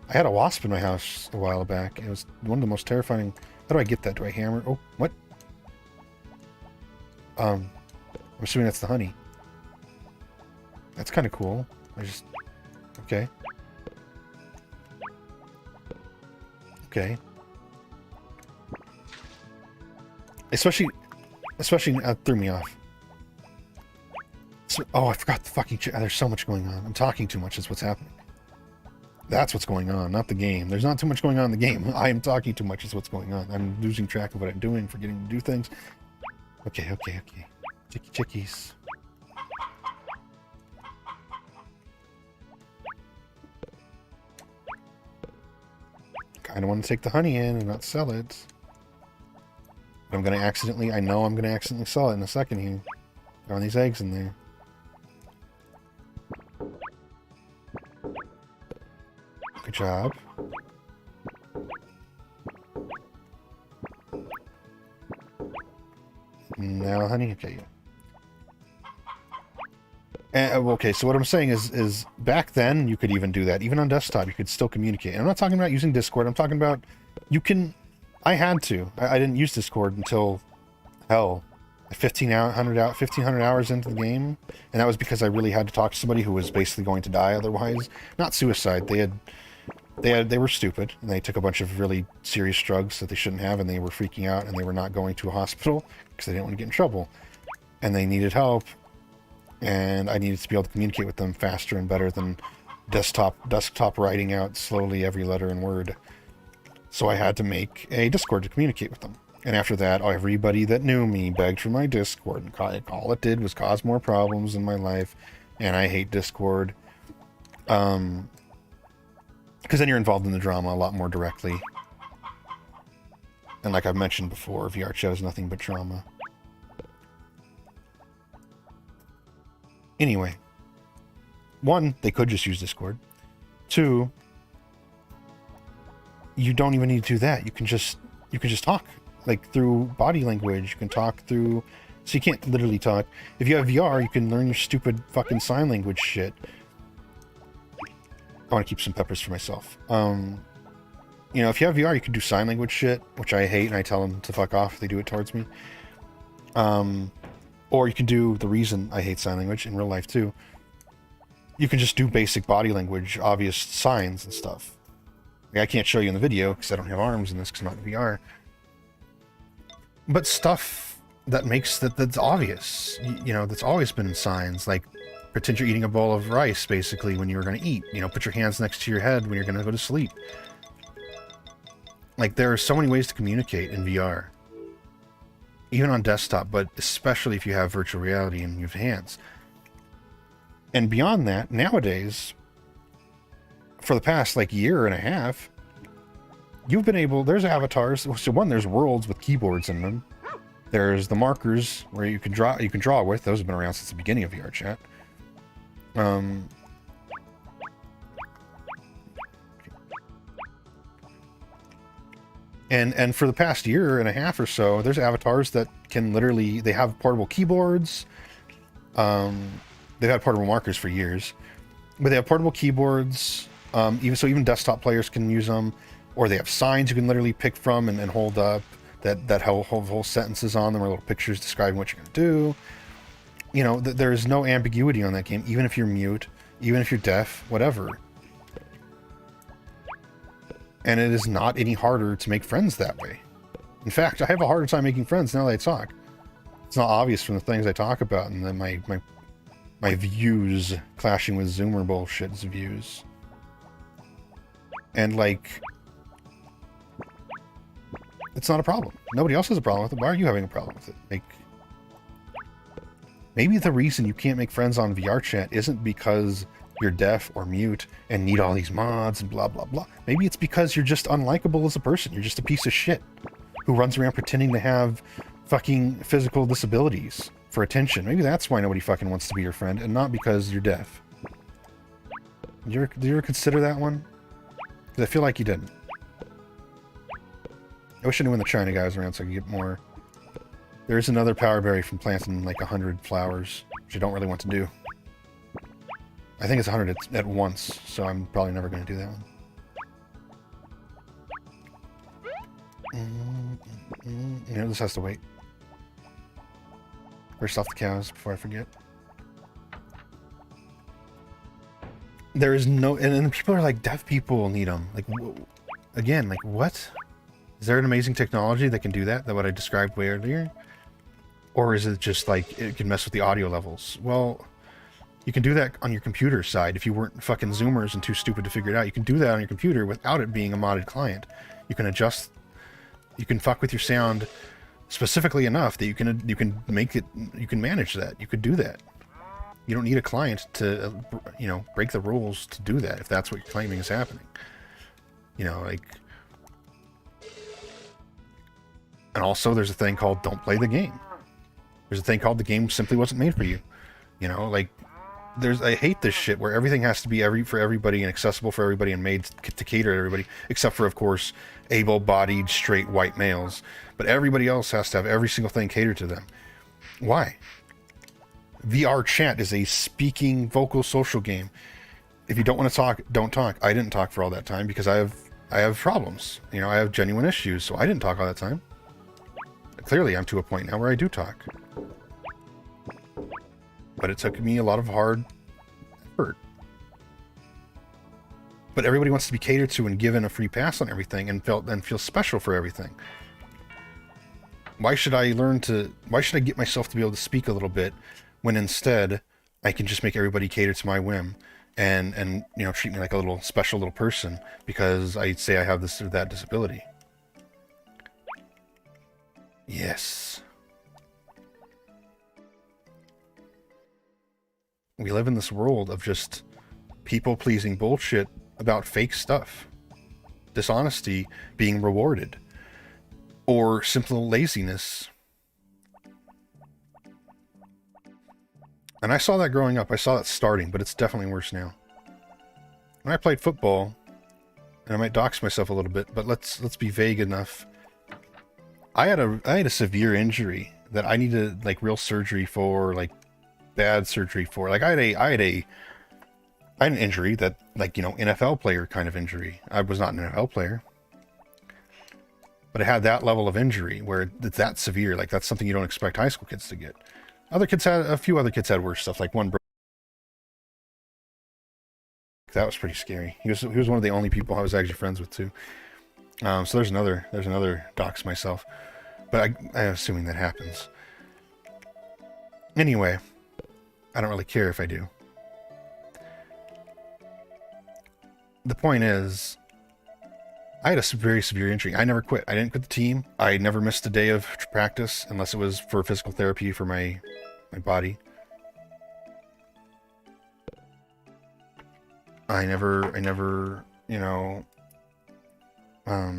I had a wasp in my house a while back. It was one of the most terrifying. How do I get that? Do I hammer? Oh, what? I'm assuming that's the honey. That's kind of cool. Okay. Okay. Especially threw me off. So, oh, I forgot the fucking there's so much going on. I'm talking too much is what's happening. That's what's going on, not the game. There's not too much going on in the game. I am talking too much is what's going on. I'm losing track of what I'm doing, forgetting to do things. Okay. Chickies. Kinda want to take the honey in and not sell it. But I know I'm gonna accidentally sell it in a second here. Throwing these eggs in there. Good job. Now, honey, okay. Okay, so what I'm saying is back then you could even do that. Even on desktop, you could still communicate. And I'm not talking about using Discord. I'm talking about I had to. I didn't use Discord until, hell, 1,500 hours into the game. And that was because I really had to talk to somebody who was basically going to die otherwise. Not suicide. They were stupid, and they took a bunch of really serious drugs that they shouldn't have, and they were freaking out, and they were not going to a hospital because they didn't want to get in trouble. And they needed help, and I needed to be able to communicate with them faster and better than desktop writing out slowly every letter and word. So I had to make a Discord to communicate with them. And after that, everybody that knew me begged for my Discord, and all it did was cause more problems in my life, and I hate Discord. Because then you're involved in the drama a lot more directly. And like I've mentioned before, VR chat is nothing but drama. Anyway, one, they could just use Discord. Two, you don't even need to do that. You can just talk, like through body language. You can talk through, so you can't literally talk. If you have VR, you can learn your stupid fucking sign language shit. I want to keep some peppers for myself. You know, if you have VR, you can do sign language shit, which I hate, and I tell them to fuck off if they do it towards me. Or you can do the reason I hate sign language in real life too. You can just do basic body language, obvious signs and stuff. Like, I can't show you in the video because I don't have arms in this because I'm not in VR. But stuff that makes that's obvious, you know, that's always been in signs, like pretend you're eating a bowl of rice basically when you were going to eat. You know, put your hands next to your head when you're going to go to sleep. Like, there are so many ways to communicate in VR. Even on desktop, but especially if you have virtual reality and you have hands. And beyond that, nowadays, for the past, like, year and a half, you've been able... There's avatars. So one, there's worlds with keyboards in them. There's the markers where you can draw with. Those have been around since the beginning of VR chat. And for the past year and a half or so, there's avatars that can literally, they have portable keyboards. They've had portable markers for years, but they have portable keyboards. Even desktop players can use them, or they have signs you can literally pick from and hold up that whole sentences on them, or little pictures describing what you're going to do. You know, there is no ambiguity on that game, even if you're mute, even if you're deaf, whatever. And it is not any harder to make friends that way. In fact, I have a harder time making friends now that I talk. It's not obvious from the things I talk about, and then my views clashing with Zoomer bullshit's views. And, like, it's not a problem. Nobody else has a problem with it. Why are you having a problem with it? Like, maybe the reason you can't make friends on VR chat isn't because you're deaf or mute and need all these mods and blah blah blah. Maybe it's because you're just unlikable as a person. You're just a piece of shit who runs around pretending to have fucking physical disabilities for attention. Maybe that's why nobody fucking wants to be your friend, and not because you're deaf. Do you ever consider that one? Because I feel like you didn't. I wish I knew when the China guy was around so I could get more. There's another power berry from planting like 100 flowers, which I don't really want to do. I think it's 100 at once, so I'm probably never going to do that one. You know, this has to wait. First off the cows before I forget. There is no... And people are like, deaf people need them. Like, again, like, what? Is there an amazing technology that can do that? That what I described way earlier? Or is it just like, it can mess with the audio levels? Well... You can do that on your computer side. If you weren't fucking Zoomers and too stupid to figure it out, you can do that on your computer without it being a modded client. You can adjust, you can fuck with your sound specifically enough that you can make it, you can manage that. You could do that. You don't need a client to, you know, break the rules to do that if that's what you're claiming is happening. You know, like... And also there's a thing called don't play the game. There's a thing called the game simply wasn't made for you. You know, like... I hate this shit where everything has to be for everybody and accessible for everybody and made to cater to everybody, except for, of course, able-bodied, straight, white males. But everybody else has to have every single thing catered to them. Why? VR chat is a speaking, vocal, social game. If you don't want to talk, don't talk. I didn't talk for all that time because I have problems. You know, I have genuine issues, so I didn't talk all that time. Clearly, I'm to a point now where I do talk. But it took me a lot of hard effort. But everybody wants to be catered to and given a free pass on everything and feel special for everything. Why should I get myself to be able to speak a little bit when instead I can just make everybody cater to my whim and you know, treat me like a little special little person because I say I have this or that disability? Yes. We live in this world of just people-pleasing bullshit about fake stuff. Dishonesty being rewarded. or simple laziness. And I saw that growing up. I saw that starting, but it's definitely worse now. When I played football, and I might dox myself a little bit, but let's be vague enough. I had a severe injury that I needed like real surgery for, like bad surgery for. Like I had an injury that, like, you know, NFL player kind of injury. I was not an NFL player, but it had that level of injury where it's that severe. Like that's something you don't expect high school kids to get. A few other kids had worse stuff. Like one, that was pretty scary. He was one of the only people I was actually friends with too. So there's another dox myself, but I'm assuming that happens. Anyway, I don't really care if I do. The point is, I had a very severe injury. I never quit. I didn't quit the team. I never missed a day of practice unless it was for physical therapy for my body. I never, you know, I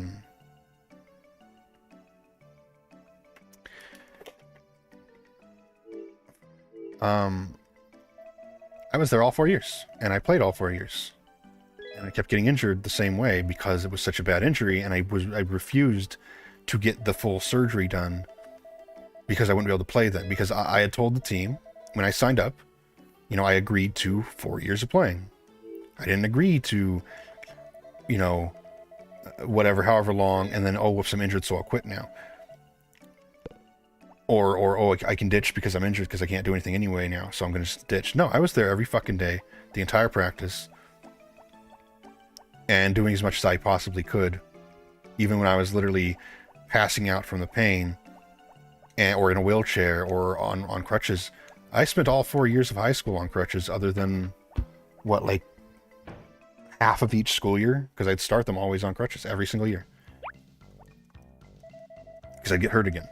was there all 4 years, and I played all 4 years. And I kept getting injured the same way because it was such a bad injury, and I refused to get the full surgery done because I wouldn't be able to play then. Because I had told the team when I signed up, you know, I agreed to 4 years of playing. I didn't agree to, you know, whatever, however long, and then, oh, whoops, I'm injured, so I'll quit now. Or oh, I can ditch because I'm injured because I can't do anything anyway now, so I'm going to just ditch. No, I was there every fucking day, the entire practice, and doing as much as I possibly could, even when I was literally passing out from the pain, or in a wheelchair, or on crutches. I spent all 4 years of high school on crutches, other than, what, like, half of each school year, because I'd start them always on crutches every single year. Because I'd get hurt again.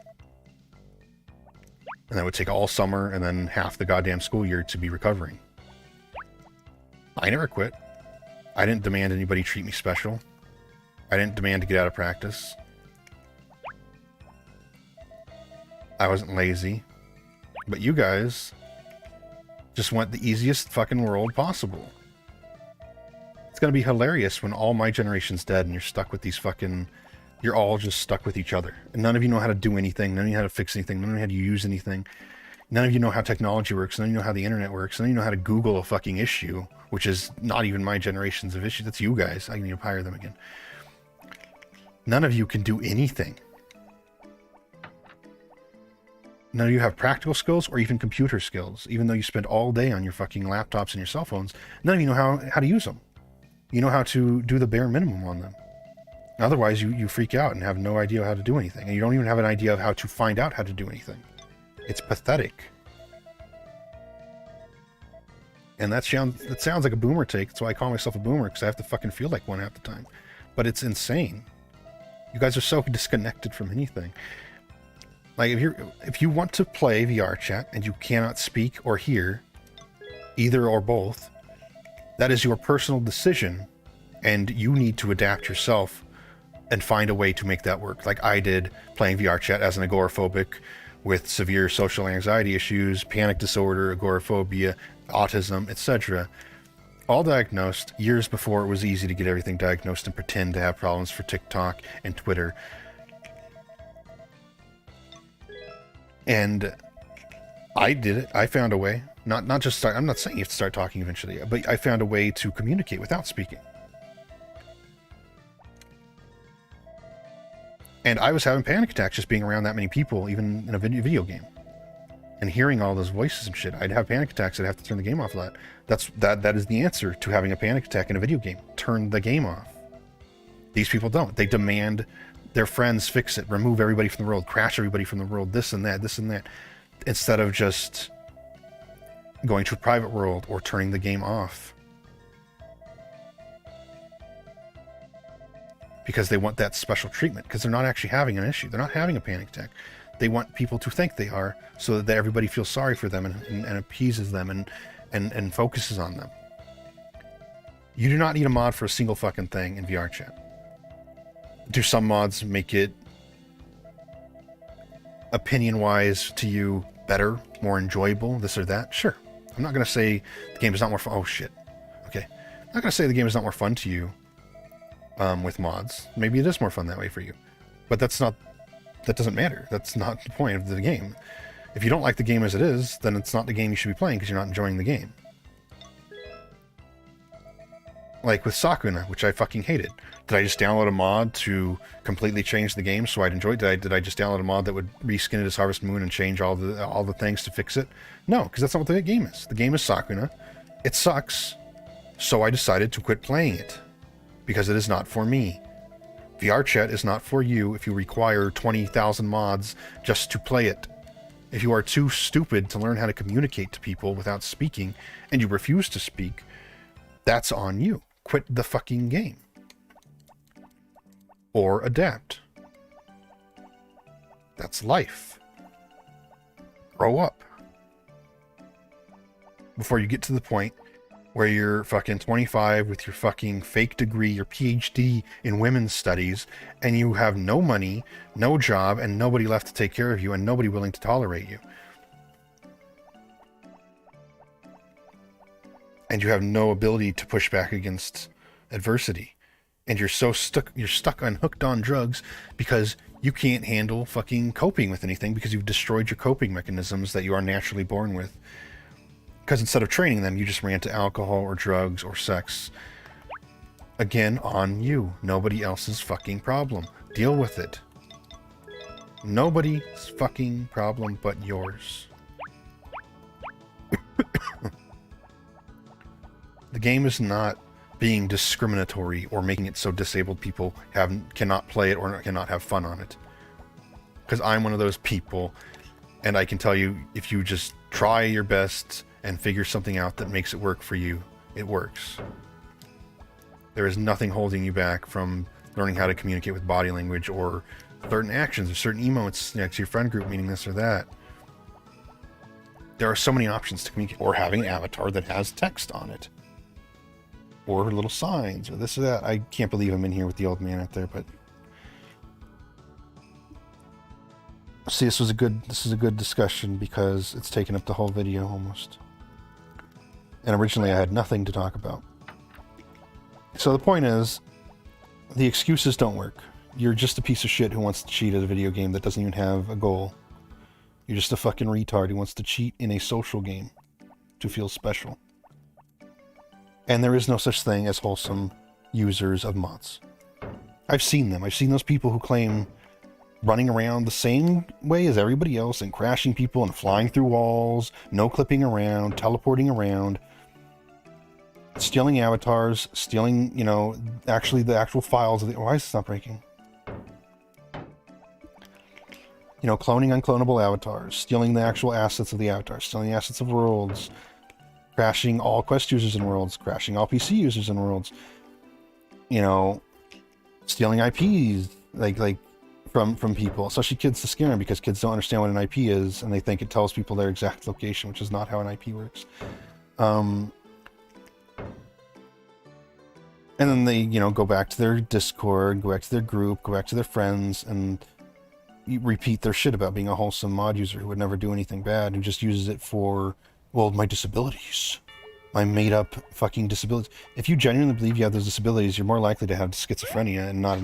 And that would take all summer and then half the goddamn school year to be recovering. I never quit. I didn't demand anybody treat me special. I didn't demand to get out of practice. I wasn't lazy. But you guys just want the easiest fucking world possible. It's gonna be hilarious when all my generation's dead and you're stuck with these fucking... You're all just stuck with each other. And none of you know how to do anything. None of you know how to fix anything. None of you know how to use anything. None of you know how technology works. None of you know how the internet works. None of you know how to Google a fucking issue, which is not even my generations of issues. That's you guys. I need to hire them again. None of you can do anything. None of you have practical skills or even computer skills, even though you spend all day on your fucking laptops and your cell phones. None of you know how to use them. You know how to do the bare minimum on them. Otherwise, you freak out and have no idea how to do anything. And you don't even have an idea of how to find out how to do anything. It's pathetic. And that sounds like a boomer take. That's why I call myself a boomer, because I have to fucking feel like one half the time. But it's insane. You guys are so disconnected from anything. Like, if you want to play VR chat and you cannot speak or hear, either or both, that is your personal decision, and you need to adapt yourself and find a way to make that work. Like I did, playing VR chat as an agoraphobic with severe social anxiety issues, panic disorder, agoraphobia, autism, etc. All diagnosed years before it was easy to get everything diagnosed and pretend to have problems for TikTok and Twitter. And I did it. I found a way. Not just start. I'm not saying you have to start talking eventually, but I found a way to communicate without speaking. And I was having panic attacks just being around that many people, even in a video game. And hearing all those voices and shit, I'd have panic attacks. I'd have to turn the game off a lot. That is the answer to having a panic attack in a video game. Turn the game off. These people don't. They demand their friends fix it, remove everybody from the world, crash everybody from the world, this and that, instead of just going to a private world or turning the game off. Because they want that special treatment, because they're not actually having an issue. They're not having a panic attack. They want people to think they are, so that everybody feels sorry for them and appeases them and focuses on them. You do not need a mod for a single fucking thing in VR chat. Do some mods make it opinion-wise to you better, more enjoyable, this or that, sure. I'm not going to say the game is not more fun. Oh, shit. Okay. I'm not going to say the game is not more fun to you with mods. Maybe it is more fun that way for you. But that doesn't matter. That's not the point of the game. If you don't like the game as it is, then it's not the game you should be playing because you're not enjoying the game. Like with Sakuna, which I fucking hated. Did I just download a mod to completely change the game so I'd enjoy it? Did I just download a mod that would reskin it as Harvest Moon and change all the things to fix it? No, because that's not what the game is. The game is Sakuna. It sucks, so I decided to quit playing it. Because it is not for me. VR chat is not for you if you require 20,000 mods just to play it. If you are too stupid to learn how to communicate to people without speaking, and you refuse to speak, that's on you. Quit the fucking game. Or adapt. That's life. Grow up. Before you get to the point where you're fucking 25 with your fucking fake degree, your PhD in women's studies, and you have no money, no job, and nobody left to take care of you, and nobody willing to tolerate you. And you have no ability to push back against adversity. And you're stuck on hooked on drugs because you can't handle fucking coping with anything because you've destroyed your coping mechanisms that you are naturally born with. Because instead of training them, you just ran to alcohol or drugs or sex. Again, on you. Nobody else's fucking problem. Deal with it. Nobody's fucking problem but yours. The game is not being discriminatory or making it so disabled people cannot play it or cannot have fun on it. Because I'm one of those people, and I can tell you, if you just try your best and figure something out that makes it work for you, it works. There is nothing holding you back from learning how to communicate with body language or certain actions or certain emotes next to your friend group, meaning this or that. There are so many options to communicate, or having an avatar that has text on it. Or little signs, or this or that. I can't believe I'm in here with the old man out there, but... See, this is a good discussion because it's taken up the whole video almost. And originally I had nothing to talk about. So the point is, the excuses don't work. You're just a piece of shit who wants to cheat at a video game that doesn't even have a goal. You're just a fucking retard who wants to cheat in a social game to feel special. And there is no such thing as wholesome users of mods. I've seen them. I've seen those people who claim running around the same way as everybody else and crashing people and flying through walls, no clipping around, teleporting around, stealing avatars, stealing, actually the actual files of the... Why is this not breaking? Cloning unclonable avatars, stealing the actual assets of the avatars, stealing the assets of worlds, crashing all Quest users in worlds, crashing all PC users in worlds, stealing IPs, like from people, especially kids, to scare them, because kids don't understand what an IP is, and they think it tells people their exact location, which is not how an IP works. And then they, go back to their Discord, go back to their group, go back to their friends, and repeat their shit about being a wholesome mod user who would never do anything bad, who just uses it for, well, my disabilities. My made-up fucking disabilities. If you genuinely believe you have those disabilities, you're more likely to have schizophrenia and not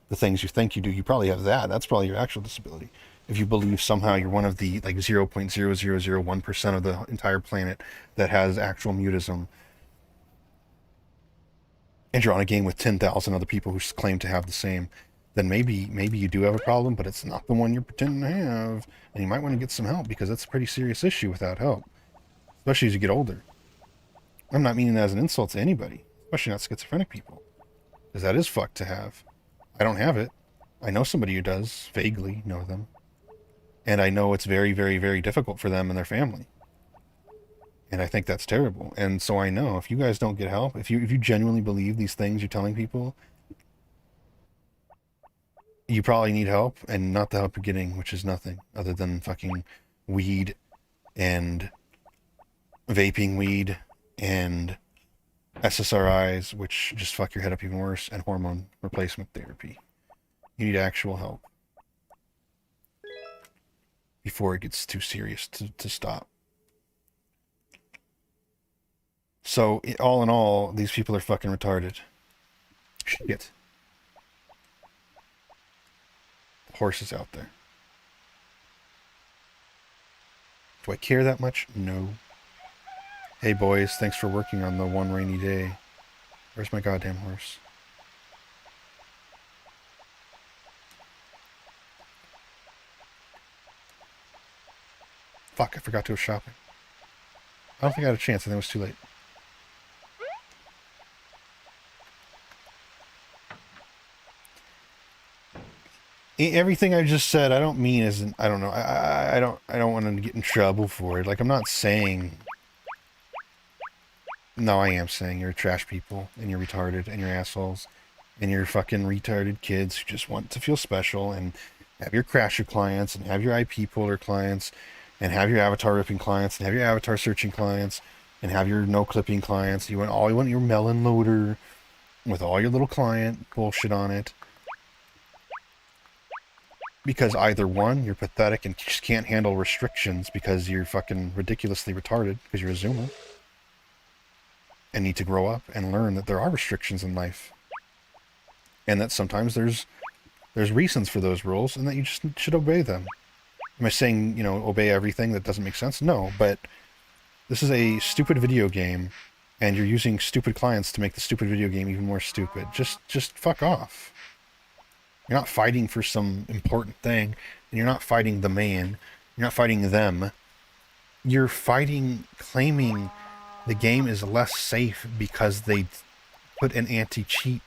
the things you think you do. You probably have that. That's probably your actual disability. If you believe somehow you're one of the, 0.0001% of the entire planet that has actual mutism, and you're on a game with 10,000 other people who claim to have the same, then maybe you do have a problem, but it's not the one you're pretending to have, and you might want to get some help, because that's a pretty serious issue without help, especially as you get older. I'm not meaning that as an insult to anybody, especially not schizophrenic people, because that is fucked to have. I don't have it. I know somebody who does, vaguely know them, and I know it's very, very, very difficult for them and their family, and I think that's terrible. And so I know, if you guys don't get help, if you genuinely believe these things you're telling people, you probably need help, and not the help you're getting, which is nothing other than fucking weed and vaping weed and SSRIs, which just fuck your head up even worse, and hormone replacement therapy. You need actual help. before it gets too serious to stop. So, all in all, these people are fucking retarded. Shit. Horses out there. Do I care that much? No. Hey boys, thanks for working on the one rainy day. Where's my goddamn horse? Fuck, I forgot to go shopping. I don't think I had a chance, I think it was too late. Everything I just said, I don't mean as I don't know. I don't want to get in trouble for it. Like, I'm not saying. No, I am saying you're trash people and you're retarded and you're assholes and you're fucking retarded kids who just want to feel special and have your crasher clients and have your IP puller clients and have your avatar ripping clients and have your avatar searching clients and have your no clipping clients. You want your melon loader with all your little client bullshit on it. Because either one, you're pathetic and just can't handle restrictions because you're fucking ridiculously retarded because you're a Zoomer. And need to grow up and learn that there are restrictions in life. And that sometimes there's reasons for those rules and that you just should obey them. Am I saying, you know, obey everything that doesn't make sense? No, but this is a stupid video game and you're using stupid clients to make the stupid video game even more stupid. Just fuck off. You're not fighting for some important thing, and you're not fighting the man. You're not fighting them. You're fighting, claiming the game is less safe because they put an anti-cheat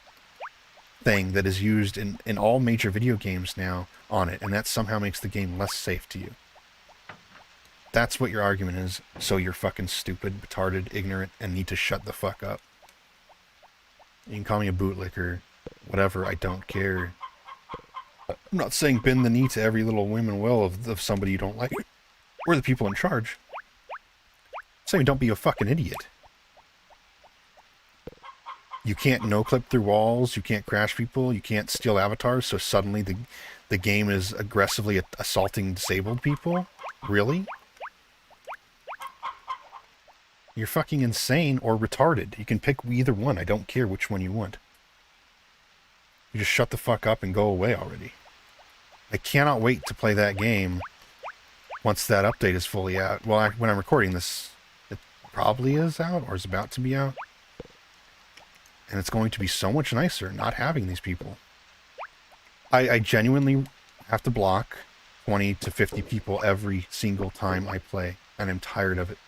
thing that is used in all major video games now on it, and that somehow makes the game less safe to you. That's what your argument is, so you're fucking stupid, retarded, ignorant, and need to shut the fuck up. You can call me a bootlicker, whatever, I don't care. I'm not saying bend the knee to every little whim and will of somebody you don't like. We're the people in charge. I'm saying don't be a fucking idiot. You can't no-clip through walls, you can't crash people, you can't steal avatars, so suddenly the game is aggressively assaulting disabled people? Really? You're fucking insane or retarded. You can pick either one, I don't care which one you want. You just shut the fuck up and go away already. I cannot wait to play that game once that update is fully out. Well, when I'm recording this, it probably is out or is about to be out. And it's going to be so much nicer not having these people. I genuinely have to block 20 to 50 people every single time I play, and I'm tired of it.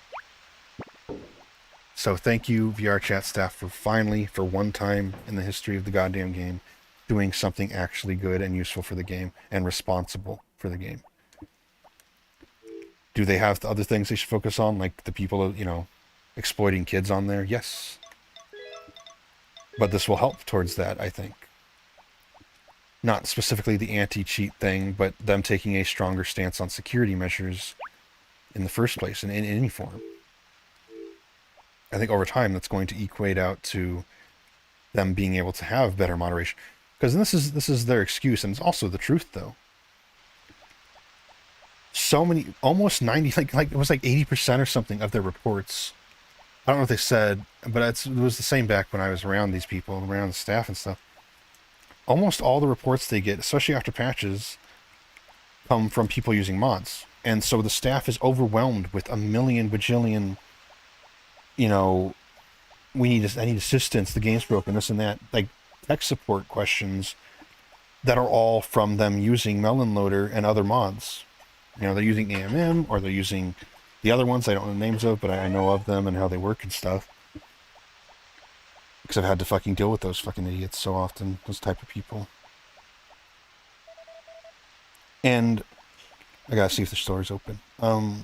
So thank you, VR chat staff, for finally, for one time in the history of the goddamn game, doing something actually good and useful for the game and responsible for the game. Do they have the other things they should focus on, like the people, you know, exploiting kids on there? Yes. But this will help towards that, I think. Not specifically the anti-cheat thing, but them taking a stronger stance on security measures in the first place, in any form. I think over time that's going to equate out to them being able to have better moderation. Because this is their excuse, and it's also the truth, though. So many, almost 90, like it was like 80% or something of their reports. I don't know what they said, but it was the same back when I was around these people, around the staff and stuff. Almost all the reports they get, especially after patches, come from people using mods. And so the staff is overwhelmed with a million bajillion, you know, I need assistance, the game's broken, this and that, like tech support questions that are all from them using Melon Loader and other mods. You know, they're using AMM, or they're using the other ones I don't know the names of, but I know of them and how they work and stuff. Because I've had to fucking deal with those fucking idiots so often, those type of people. And I gotta see if the store's open. I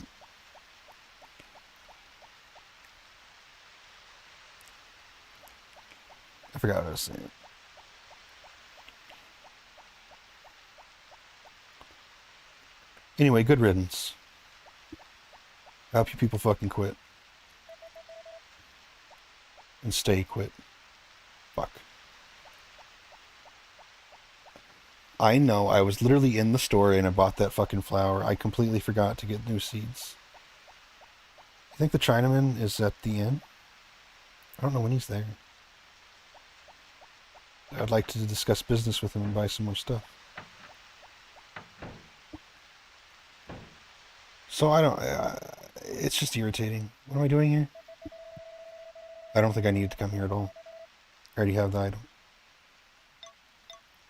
forgot what I was saying. Anyway, good riddance. I hope you people fucking quit. And stay quit. Fuck. I know. I was literally in the store and I bought that fucking flower. I completely forgot to get new seeds. I think the Chinaman is at the inn. I don't know when he's there. I'd like to discuss business with him and buy some more stuff. So I don't... it's just irritating. What am I doing here? I don't think I needed to come here at all. I already have the item.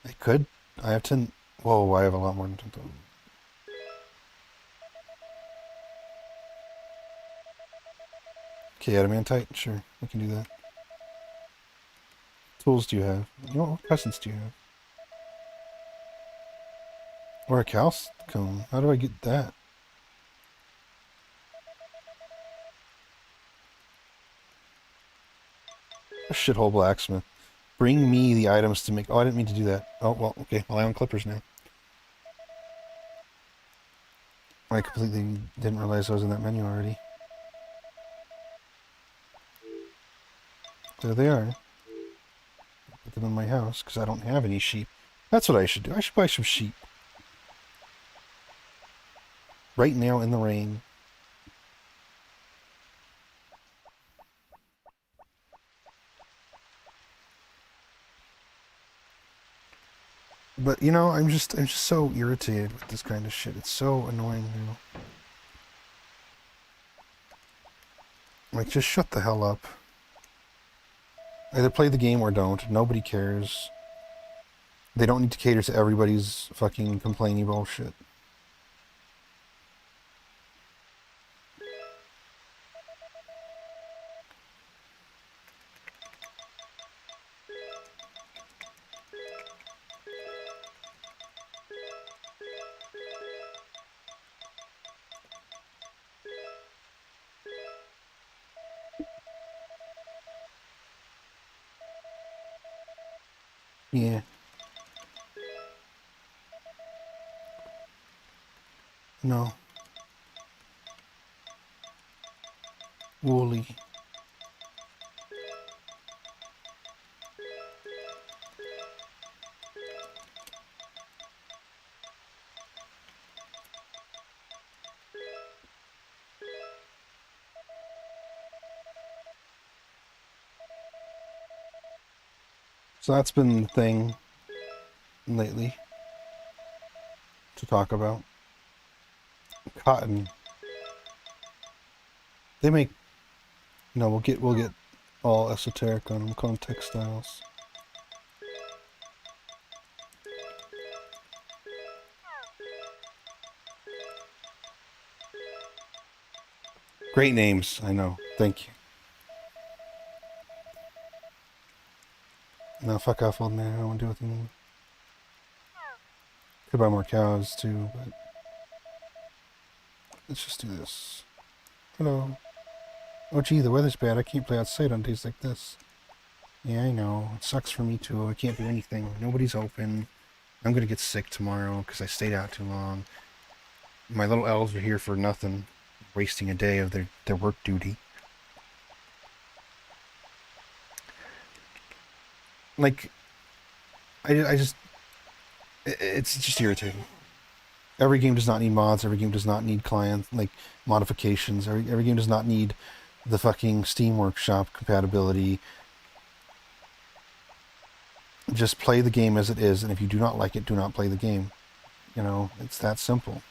I could. I have 10... Whoa, I have a lot more than 10,000. Okay, adamantite? Sure, we can do that. Tools do you have? You know, what presents do you have? Or a calc cone. How do I get that? A shithole blacksmith. Bring me the items to make... Oh, I didn't mean to do that. Oh, well, okay. Well, I own clippers now. I completely didn't realize I was in that menu already. There they are. Put them in my house, because I don't have any sheep. That's what I should do. I should buy some sheep. Right now in the rain. But, you know, I'm just so irritated with this kind of shit. It's so annoying now. Like, just shut the hell up. Either play the game or don't. Nobody cares. They don't need to cater to everybody's fucking complaining bullshit. Yeah. No. Woolly. So that's been the thing lately to talk about. Cotton. They make... No, we'll get all esoteric on them. We'll call them textiles. Great names, I know. Thank you. No, fuck off, old man. I don't want to deal with you anymore. Could buy more cows, too, but... Let's just do this. Hello. Oh, gee, the weather's bad. I can't play outside on days like this. Yeah, I know. It sucks for me, too. I can't do anything. Nobody's open. I'm gonna get sick tomorrow because I stayed out too long. My little elves are here for nothing. Wasting a day of their work duty. Like, I just... It's just irritating. Every game does not need mods. Every game does not need client, like, modifications. Every game does not need the fucking Steam Workshop compatibility. Just play the game as it is, and if you do not like it, do not play the game. You know, it's that simple.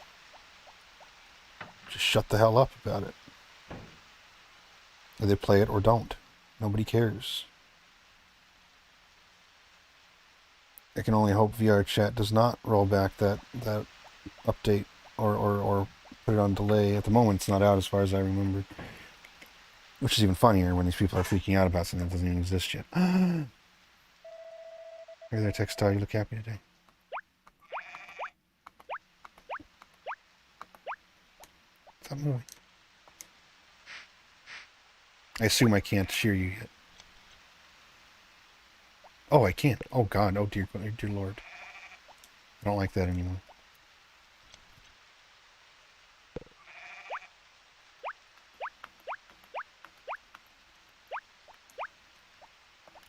Just shut the hell up about it. Either play it or don't. Nobody cares. I can only hope VR chat does not roll back that update or put it on delay. At the moment, it's not out as far as I remember. Which is even funnier when these people are freaking out about something that doesn't even exist yet. Hey there, Textile. You look happy today. Stop moving. I assume I can't shear you yet. Oh, I can't. Oh, God. Oh, dear Lord. I don't like that anymore.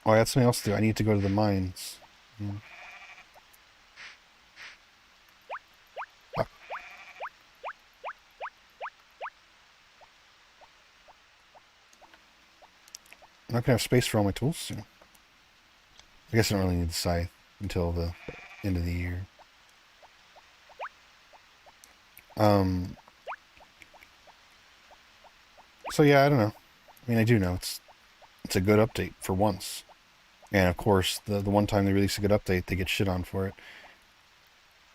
Oh, I had something else to do. I need to go to the mines. Yeah. I'm not gonna have space for all my tools soon. I guess I don't really need the scythe until the end of the year. So yeah, I don't know. I mean, I do know it's a good update for once. And of course, the one time they release a good update, they get shit on for it.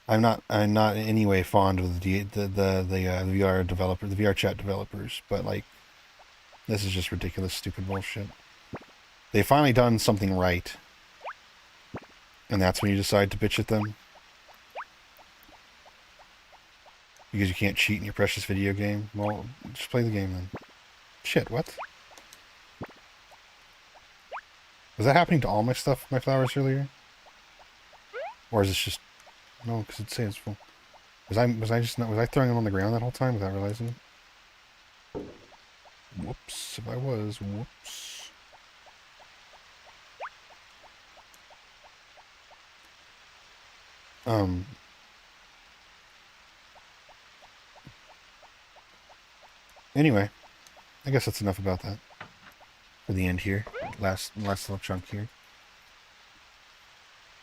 I'm not in any way fond of the VR developer, the VR chat developers, but like, this is just ridiculous, stupid bullshit. They've finally done something right, and that's when you decide to bitch at them because you can't cheat in your precious video game. Well, just play the game then. Shit, what? Was that happening to all my stuff, my flowers earlier? Or is this just... No, because it says full. Was I throwing them on the ground that whole time without realizing it? Whoops, if I was, whoops. Anyway, I guess that's enough about that. For the end here. Last little chunk here.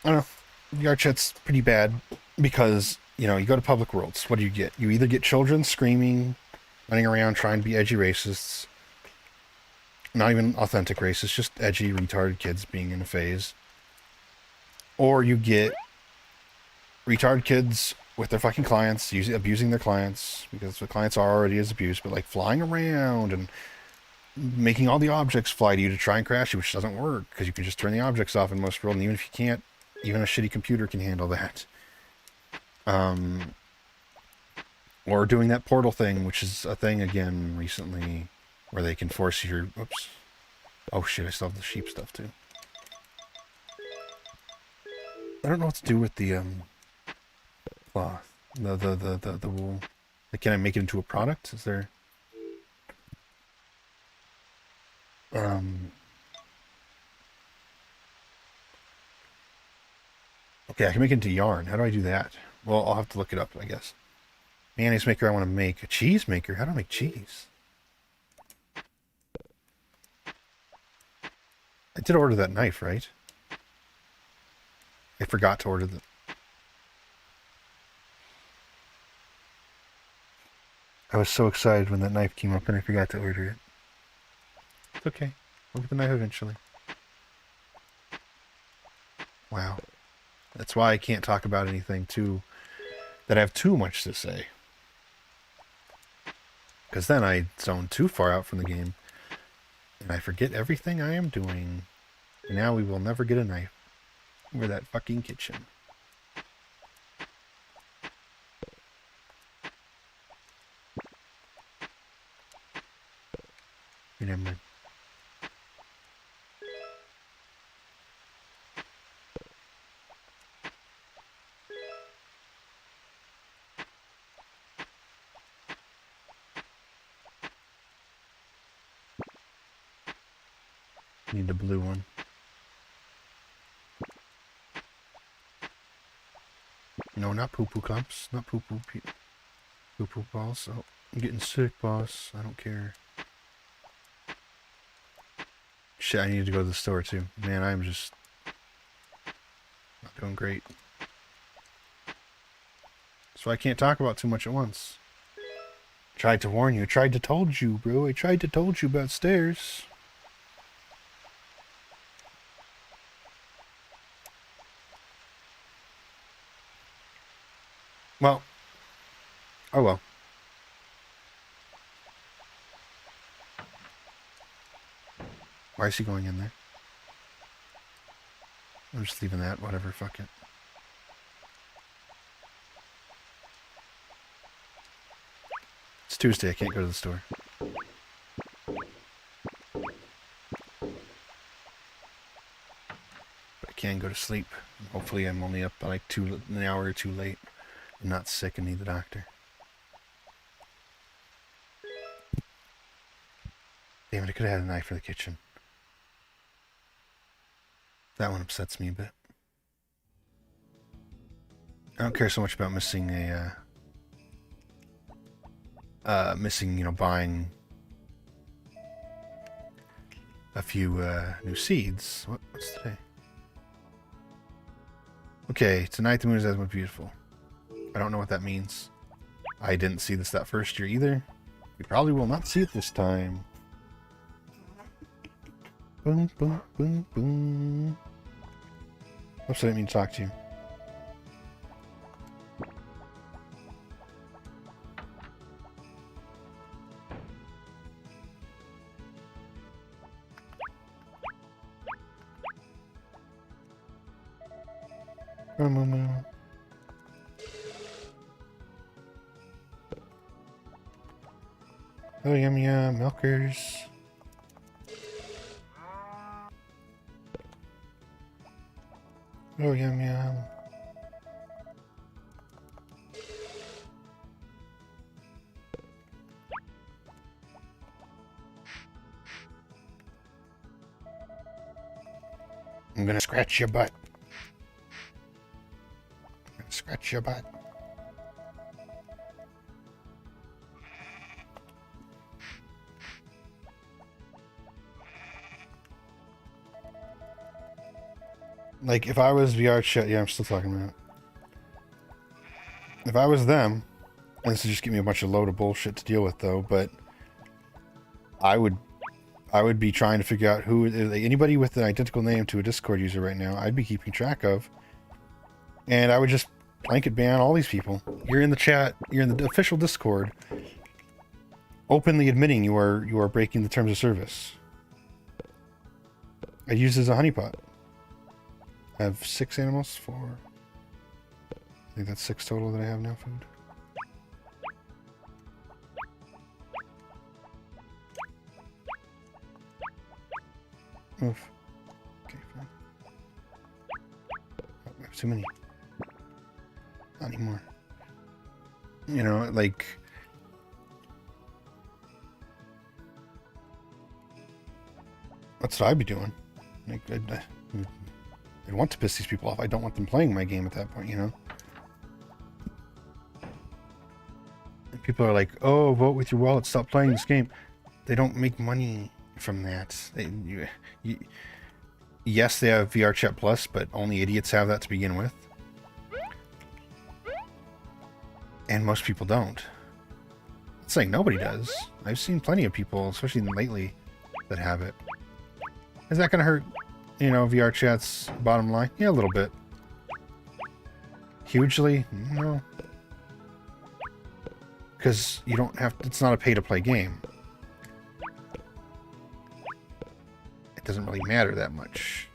I don't know. VR chat's pretty bad because, you know, you go to public worlds. What do you get? You either get children screaming, running around trying to be edgy racists. Not even authentic racists, just edgy, retarded kids being in a phase. Or you get retarded kids with their fucking clients, abusing their clients, because the clients are already as abused, but like flying around and making all the objects fly to you to try and crash you, which doesn't work, because you can just turn the objects off in most worlds, and even if you can't, even a shitty computer can handle that. Or doing that portal thing, which is a thing again recently, where they can force your... Oops. Oh shit, I still have the sheep stuff too. I don't know what to do with the cloth. The wool. Like, can I make it into a product? Is there... Okay, I can make it into yarn. How do I do that? Well, I'll have to look it up, I guess. Mayonnaise maker I want to make. A cheese maker? How do I make cheese? I did order that knife, right? I forgot to order the... I was so excited when that knife came up and I forgot to order it. It's okay. We'll get the knife eventually. Wow. That's why I can't talk about anything that I have too much to say. Because then I zone too far out from the game. And I forget everything I am doing. And now we will never get a knife over that fucking kitchen. Never mind. Need the blue one. No, not poo-poo clumps. Not poo-poo balls. Oh, I'm getting sick, boss. I don't care. Shit, I need to go to the store too. Man, I'm just not doing great. So I can't talk about too much at once. Tried to warn you. Tried to told you, bro. I tried to told you about stairs. Well. Oh well. Why is he going in there? I'm just leaving that. Whatever. Fuck it. It's Tuesday. I can't go to the store. But I can go to sleep. Hopefully I'm only up by like an hour or two late. I'm not sick and need the doctor. Damn it, I could have had a knife for the kitchen. That one upsets me a bit. I don't care so much about missing buying a few new seeds. What's today? Okay, tonight the moon is as much beautiful. I don't know what that means. I didn't see this that first year either. We probably will not see it this time. Boom, boom, boom, boom. Oops, I didn't mean to talk to you. Oh, yum yum, milkers. Oh, yum yum. I'm gonna scratch your butt. Scratch your butt. Like, if I was VR chat, yeah, I'm still talking about it. If I was them, and this would just give me a bunch of load of bullshit to deal with, though, but I would be trying to figure out who, anybody with an identical name to a Discord user right now, I'd be keeping track of, and I would just blanket ban all these people. You're in the chat, you're in the official Discord, openly admitting you are breaking the terms of service. I use it as a honeypot. I have 6 animals, 4. I think that's 6 total that I have now, food. Oof. Okay, fine. Oh, I have too many. Not anymore. You know, like... That's what I'd be doing. Like, I want to piss these people off. I don't want them playing my game at that point, you know? And people are like, oh, vote with your wallet, stop playing this game. They don't make money from that. Yes, they have VR Chat Plus, but only idiots have that to begin with. And most people don't. It's like nobody does. I've seen plenty of people, especially lately, that have it. Is that going to hurt, you know, VR Chat's bottom line? Yeah, a little bit. Hugely? No. Because you don't have to, it's not a pay-to-play game. It doesn't really matter that much.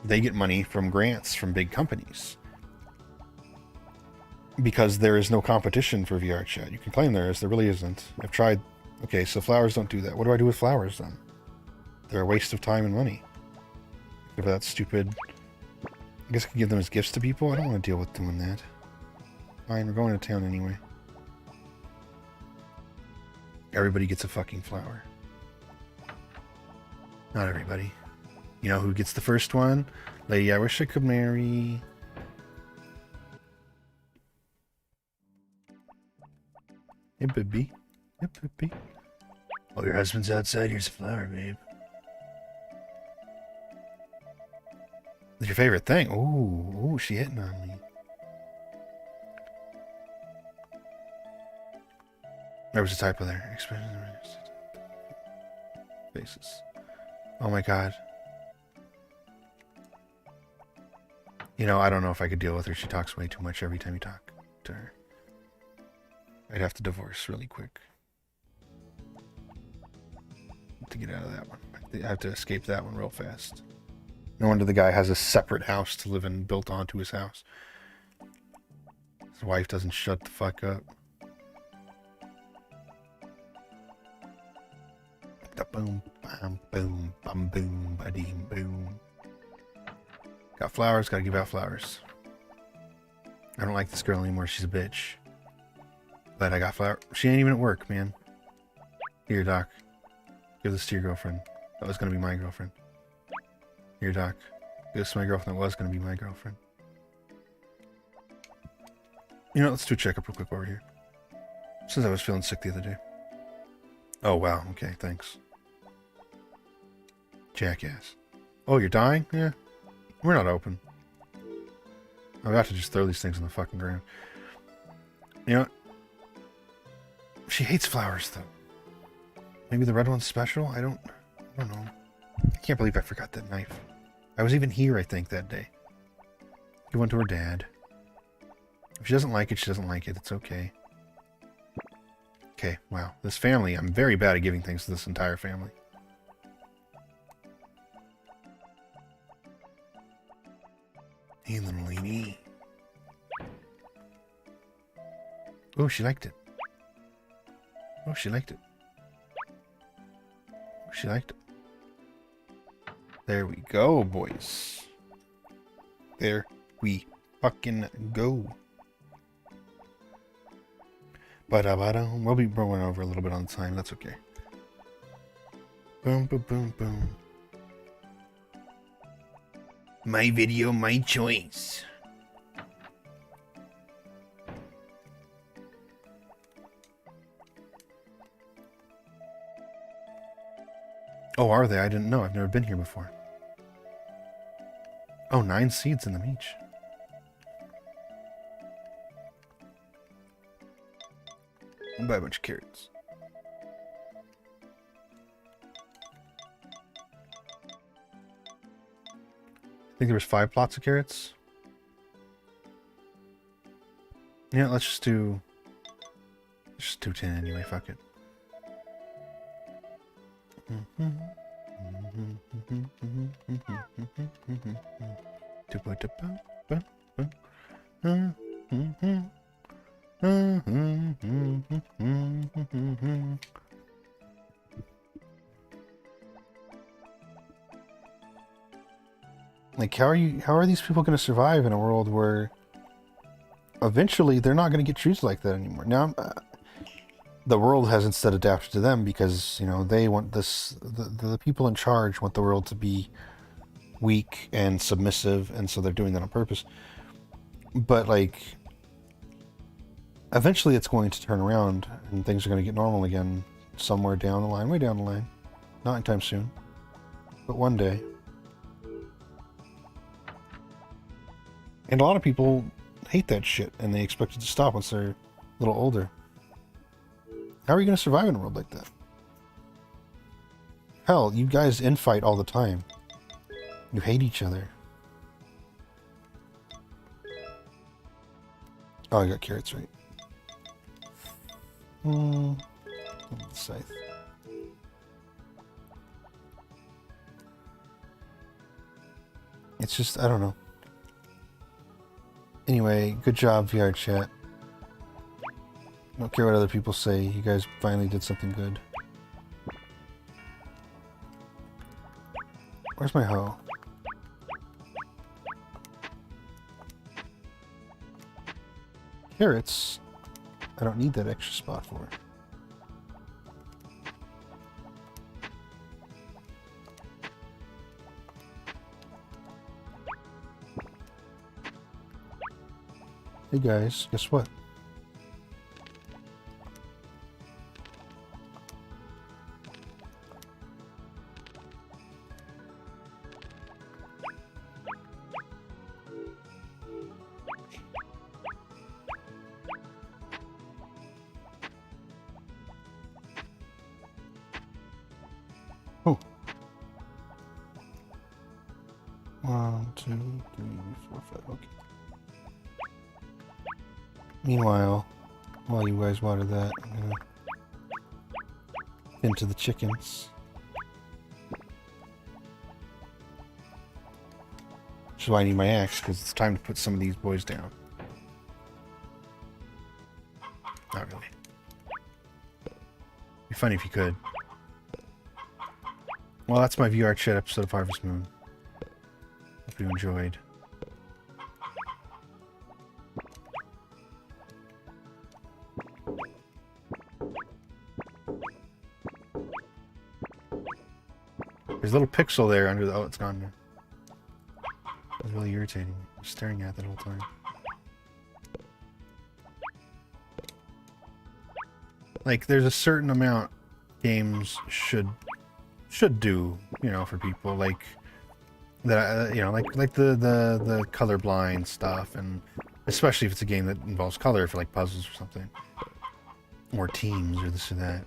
They get money from grants from big companies. Because there is no competition for VR Chat. You can claim there is, there really isn't. I've tried. Okay, so flowers don't do that. What do I do with flowers then? They're a waste of time and money. If that's stupid. I guess I could give them as gifts to people. I don't want to deal with doing that. Fine, we're going to town anyway. Everybody gets a fucking flower. Not everybody. You know who gets the first one? Lady I wish I could marry. Hey, baby. Hey, baby. Oh, your husband's outside. Here's a flower, babe. What's your favorite thing? Ooh, ooh, she hitting on me. There was a typo there. Faces. Oh my god. You know, I don't know if I could deal with her. She talks way too much every time you talk to her. I'd have to divorce really quick to get out of that one. I have to escape that one real fast. No wonder the guy has a separate house to live in built onto his house. His wife doesn't shut the fuck up. Da boom, bam, boom, bum, boom, ba-deem, boom. Got flowers, gotta give out flowers. I don't like this girl anymore, she's a bitch. But I got flower. She ain't even at work, man. Here, Doc. Give this to your girlfriend. That was gonna be my girlfriend. Here, Doc. Give this to my girlfriend. That was gonna be my girlfriend. You know, let's do a checkup real quick over here. Since I was feeling sick the other day. Oh, wow. Okay, thanks. Jackass. Oh, you're dying? Yeah. We're not open. I'm about to just throw these things on the fucking ground. You know what? She hates flowers, though. Maybe the red one's special? I don't know. I can't believe I forgot that knife. I was even here, I think, that day. Give one to her dad. If she doesn't like it, she doesn't like it. It's okay. Okay, wow. This family, I'm very bad at giving things to this entire family. Hey, little lady. Oh, she liked it. Oh, she liked it. Oh, she liked it. There we go, boys. There we fucking go. We'll be going over a little bit on time. That's okay. Boom, boom, boom, boom. My video, my choice. Oh, are they? I didn't know. I've never been here before. Oh, 9 seeds in the meach. I'll buy a bunch of carrots. I think there was 5 plots of carrots. Yeah, let's just do 10 anyway, fuck it. Like, how are these people going to survive in a world where eventually they're not going to get treated like that anymore? Now, the world has instead adapted to them because, you know, they want this, the people in charge want the world to be weak and submissive, and so they're doing that on purpose. But, like, eventually it's going to turn around and things are going to get normal again somewhere down the line, way down the line. Not anytime soon, but one day. And a lot of people hate that shit, and they expect it to stop once they're a little older. How are you going to survive in a world like that? Hell, you guys infight all the time. You hate each other. Oh, I got carrots right. Scythe. It's just, I don't know. Anyway, good job, VR chat. Don't care what other people say. You guys finally did something good. Where's my hoe? Carrots? I don't need that extra spot for. Hey guys, guess what? Oh. 1, 2, 3, 4, 5. Okay. Meanwhile, while you guys water that, I'm gonna into the chickens. Which is why I need my axe, because it's time to put some of these boys down. Not really. Be funny if you could. Well, that's my VR chat episode of Harvest Moon. Hope you enjoyed. There's a little pixel there under the... Oh, it's gone now. It's really irritating. I'm staring at that whole time. Like, there's a certain amount games should do, you know, for people like that, you know, like the colorblind stuff, and especially if it's a game that involves color, for like puzzles or something, or teams or this or that.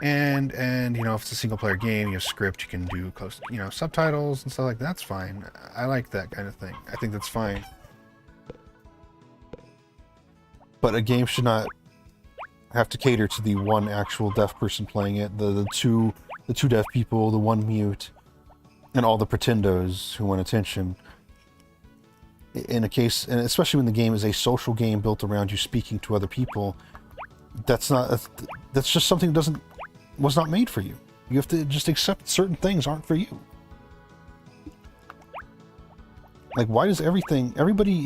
And you know, if it's a single player game, you have script, you can do close, you know, subtitles and stuff like that. That's fine. I like that kind of thing. I think that's fine. But a game should not have to cater to the one actual deaf person playing it, the two deaf people, the one mute, and all the pretendos who want attention. In a case, and especially when the game is a social game built around you speaking to other people, that's just something that was not made for you. You have to just accept certain things aren't for you. Like, why does everybody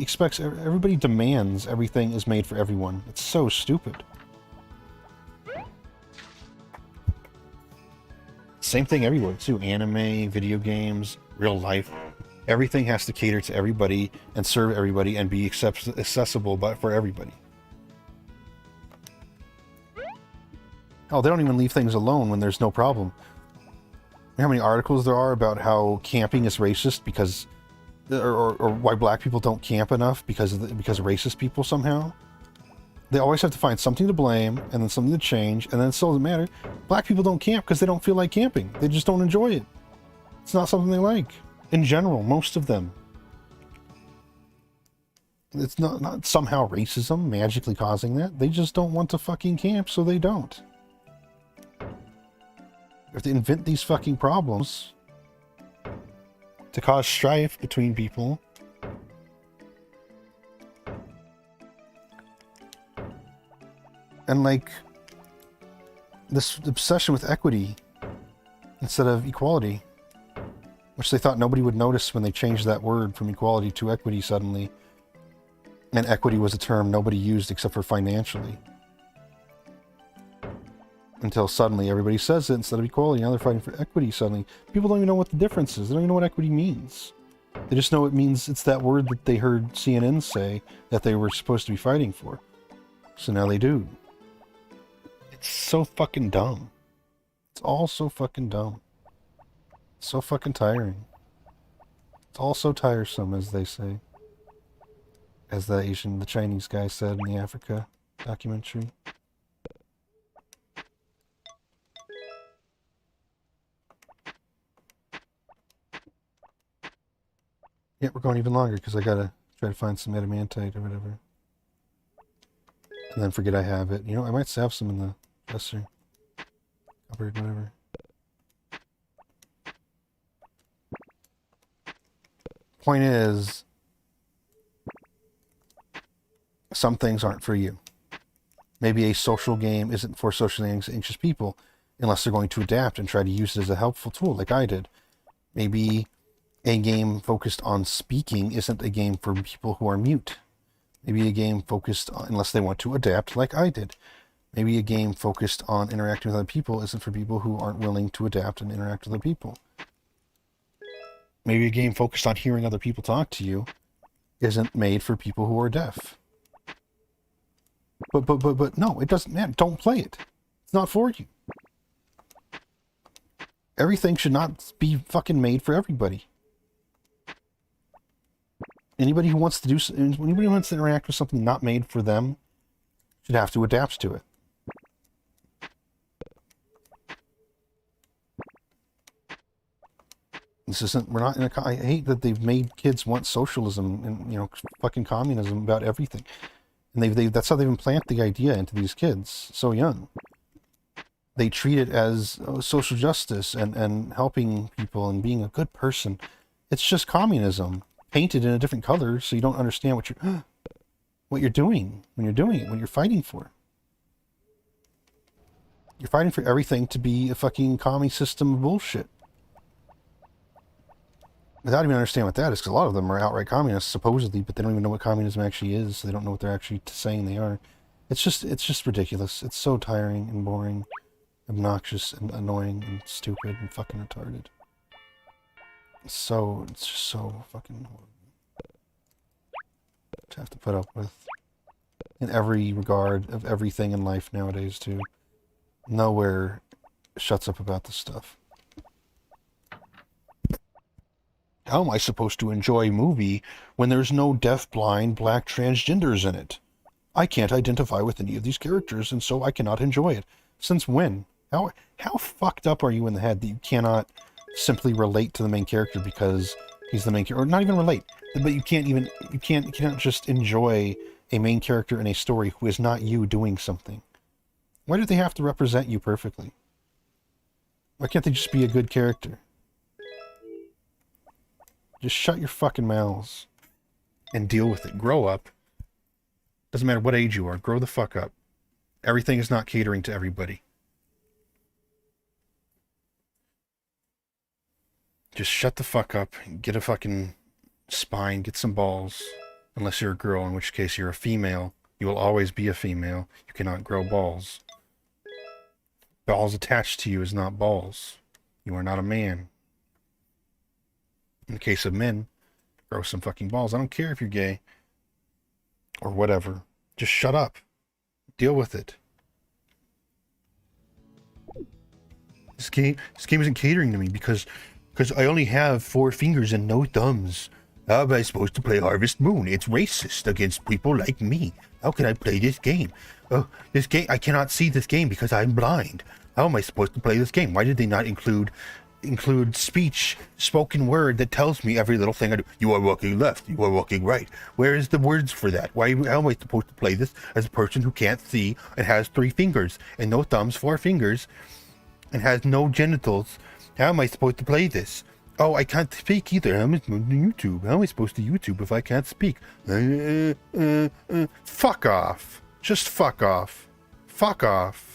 demands everything is made for everyone? It's so stupid. Same thing everywhere too. Anime, video games, real life. Everything has to cater to everybody and serve everybody and be accessible but for everybody. Oh, they don't even leave things alone when there's no problem. You know how many articles there are about how camping is racist because, or why black people don't camp enough because of racist people somehow? They always have to find something to blame and then something to change, and then it still doesn't matter. Black people don't camp because they don't feel like camping. They just don't enjoy it. It's not something they like. In general, most of them. It's not somehow racism magically causing that. They just don't want to fucking camp, so they don't. If they invent these fucking problems to cause strife between people, and like this obsession with equity instead of equality, which they thought nobody would notice when they changed that word from equality to equity suddenly, and equity was a term nobody used except for financially. Until suddenly everybody says it instead of equality. Now they're fighting for equity suddenly. People don't even know what the difference is. They don't even know what equity means. They just know it means it's that word that they heard CNN say that they were supposed to be fighting for. So now they do. It's so fucking dumb. It's all so fucking dumb. It's so fucking tiring. It's all so tiresome, as they say. As the Chinese guy said in the Africa documentary. Yeah, we're going even longer because I gotta try to find some adamantite or whatever. And then forget I have it. You know, I might have some in the dresser. Cupboard, whatever. Point is, some things aren't for you. Maybe a social game isn't for socially anxious people unless they're going to adapt and try to use it as a helpful tool like I did. Maybe a game focused on speaking isn't a game for people who are mute. Maybe a game focused on, unless they want to adapt like I did. Maybe a game focused on interacting with other people isn't for people who aren't willing to adapt and interact with other people. Maybe a game focused on hearing other people talk to you isn't made for people who are deaf. But no, it doesn't matter. Don't play it. It's not for you. Everything should not be fucking made for everybody. Anybody who wants to interact with something not made for them should have to adapt to it. This isn't, we're not in a, I hate that they've made kids want socialism and, you know, fucking communism about everything. And that's how they've implanted the idea into these kids so young. They treat it as social justice and helping people and being a good person. It's just communism painted in a different color, so you don't understand what you're doing when you're doing it, when you're fighting for. You're fighting for everything to be a fucking commie system of bullshit. Without even understanding what that is, because a lot of them are outright communists, supposedly, but they don't even know what communism actually is, so they don't know what they're actually saying they are. It's just ridiculous. It's so tiring and boring, obnoxious and annoying and stupid and fucking retarded. It's just so fucking horrible to have to put up with. in every regard of everything in life nowadays, too. Nowhere shuts up about this stuff. How am I supposed to enjoy a movie when there's no deaf, blind, black transgenders in it? I can't identify with any of these characters, and so I cannot enjoy it. Since when? How fucked up are you in the head that you cannot simply relate to the main character because he's the main character, or not even relate, but you cannot just enjoy a main character in a story who is not you doing something. Why do they have to represent you perfectly? Why can't they just be a good character? Just shut your fucking mouths and deal with it. Grow up. Doesn't matter what age you are. Grow the fuck up. Everything is not catering to everybody. Just shut the fuck up. Get a fucking spine. Get some balls. Unless you're a girl, in which case you're a female. You will always be a female. You cannot grow balls. Balls attached to you is not balls. You are not a man. In the case of men, grow some fucking balls. I don't care if you're gay. Or whatever. Just shut up. Deal with it. This game isn't catering to me because I only have 4 fingers and no thumbs. How am I supposed to play Harvest Moon? It's racist against people like me. How can I play this game? Oh, this game, I cannot see this game because I'm blind. How am I supposed to play this game? Why did they not include speech, spoken word that tells me every little thing I do? You are walking left, you are walking right. Where is the words for that? How am I supposed to play this as a person who can't see and has 3 fingers and no thumbs, 4 fingers, and has no genitals? How am I supposed to play this? Oh, I can't speak either. How am I supposed to YouTube? How am I supposed to YouTube if I can't speak? Fuck off. Just fuck off. Fuck off.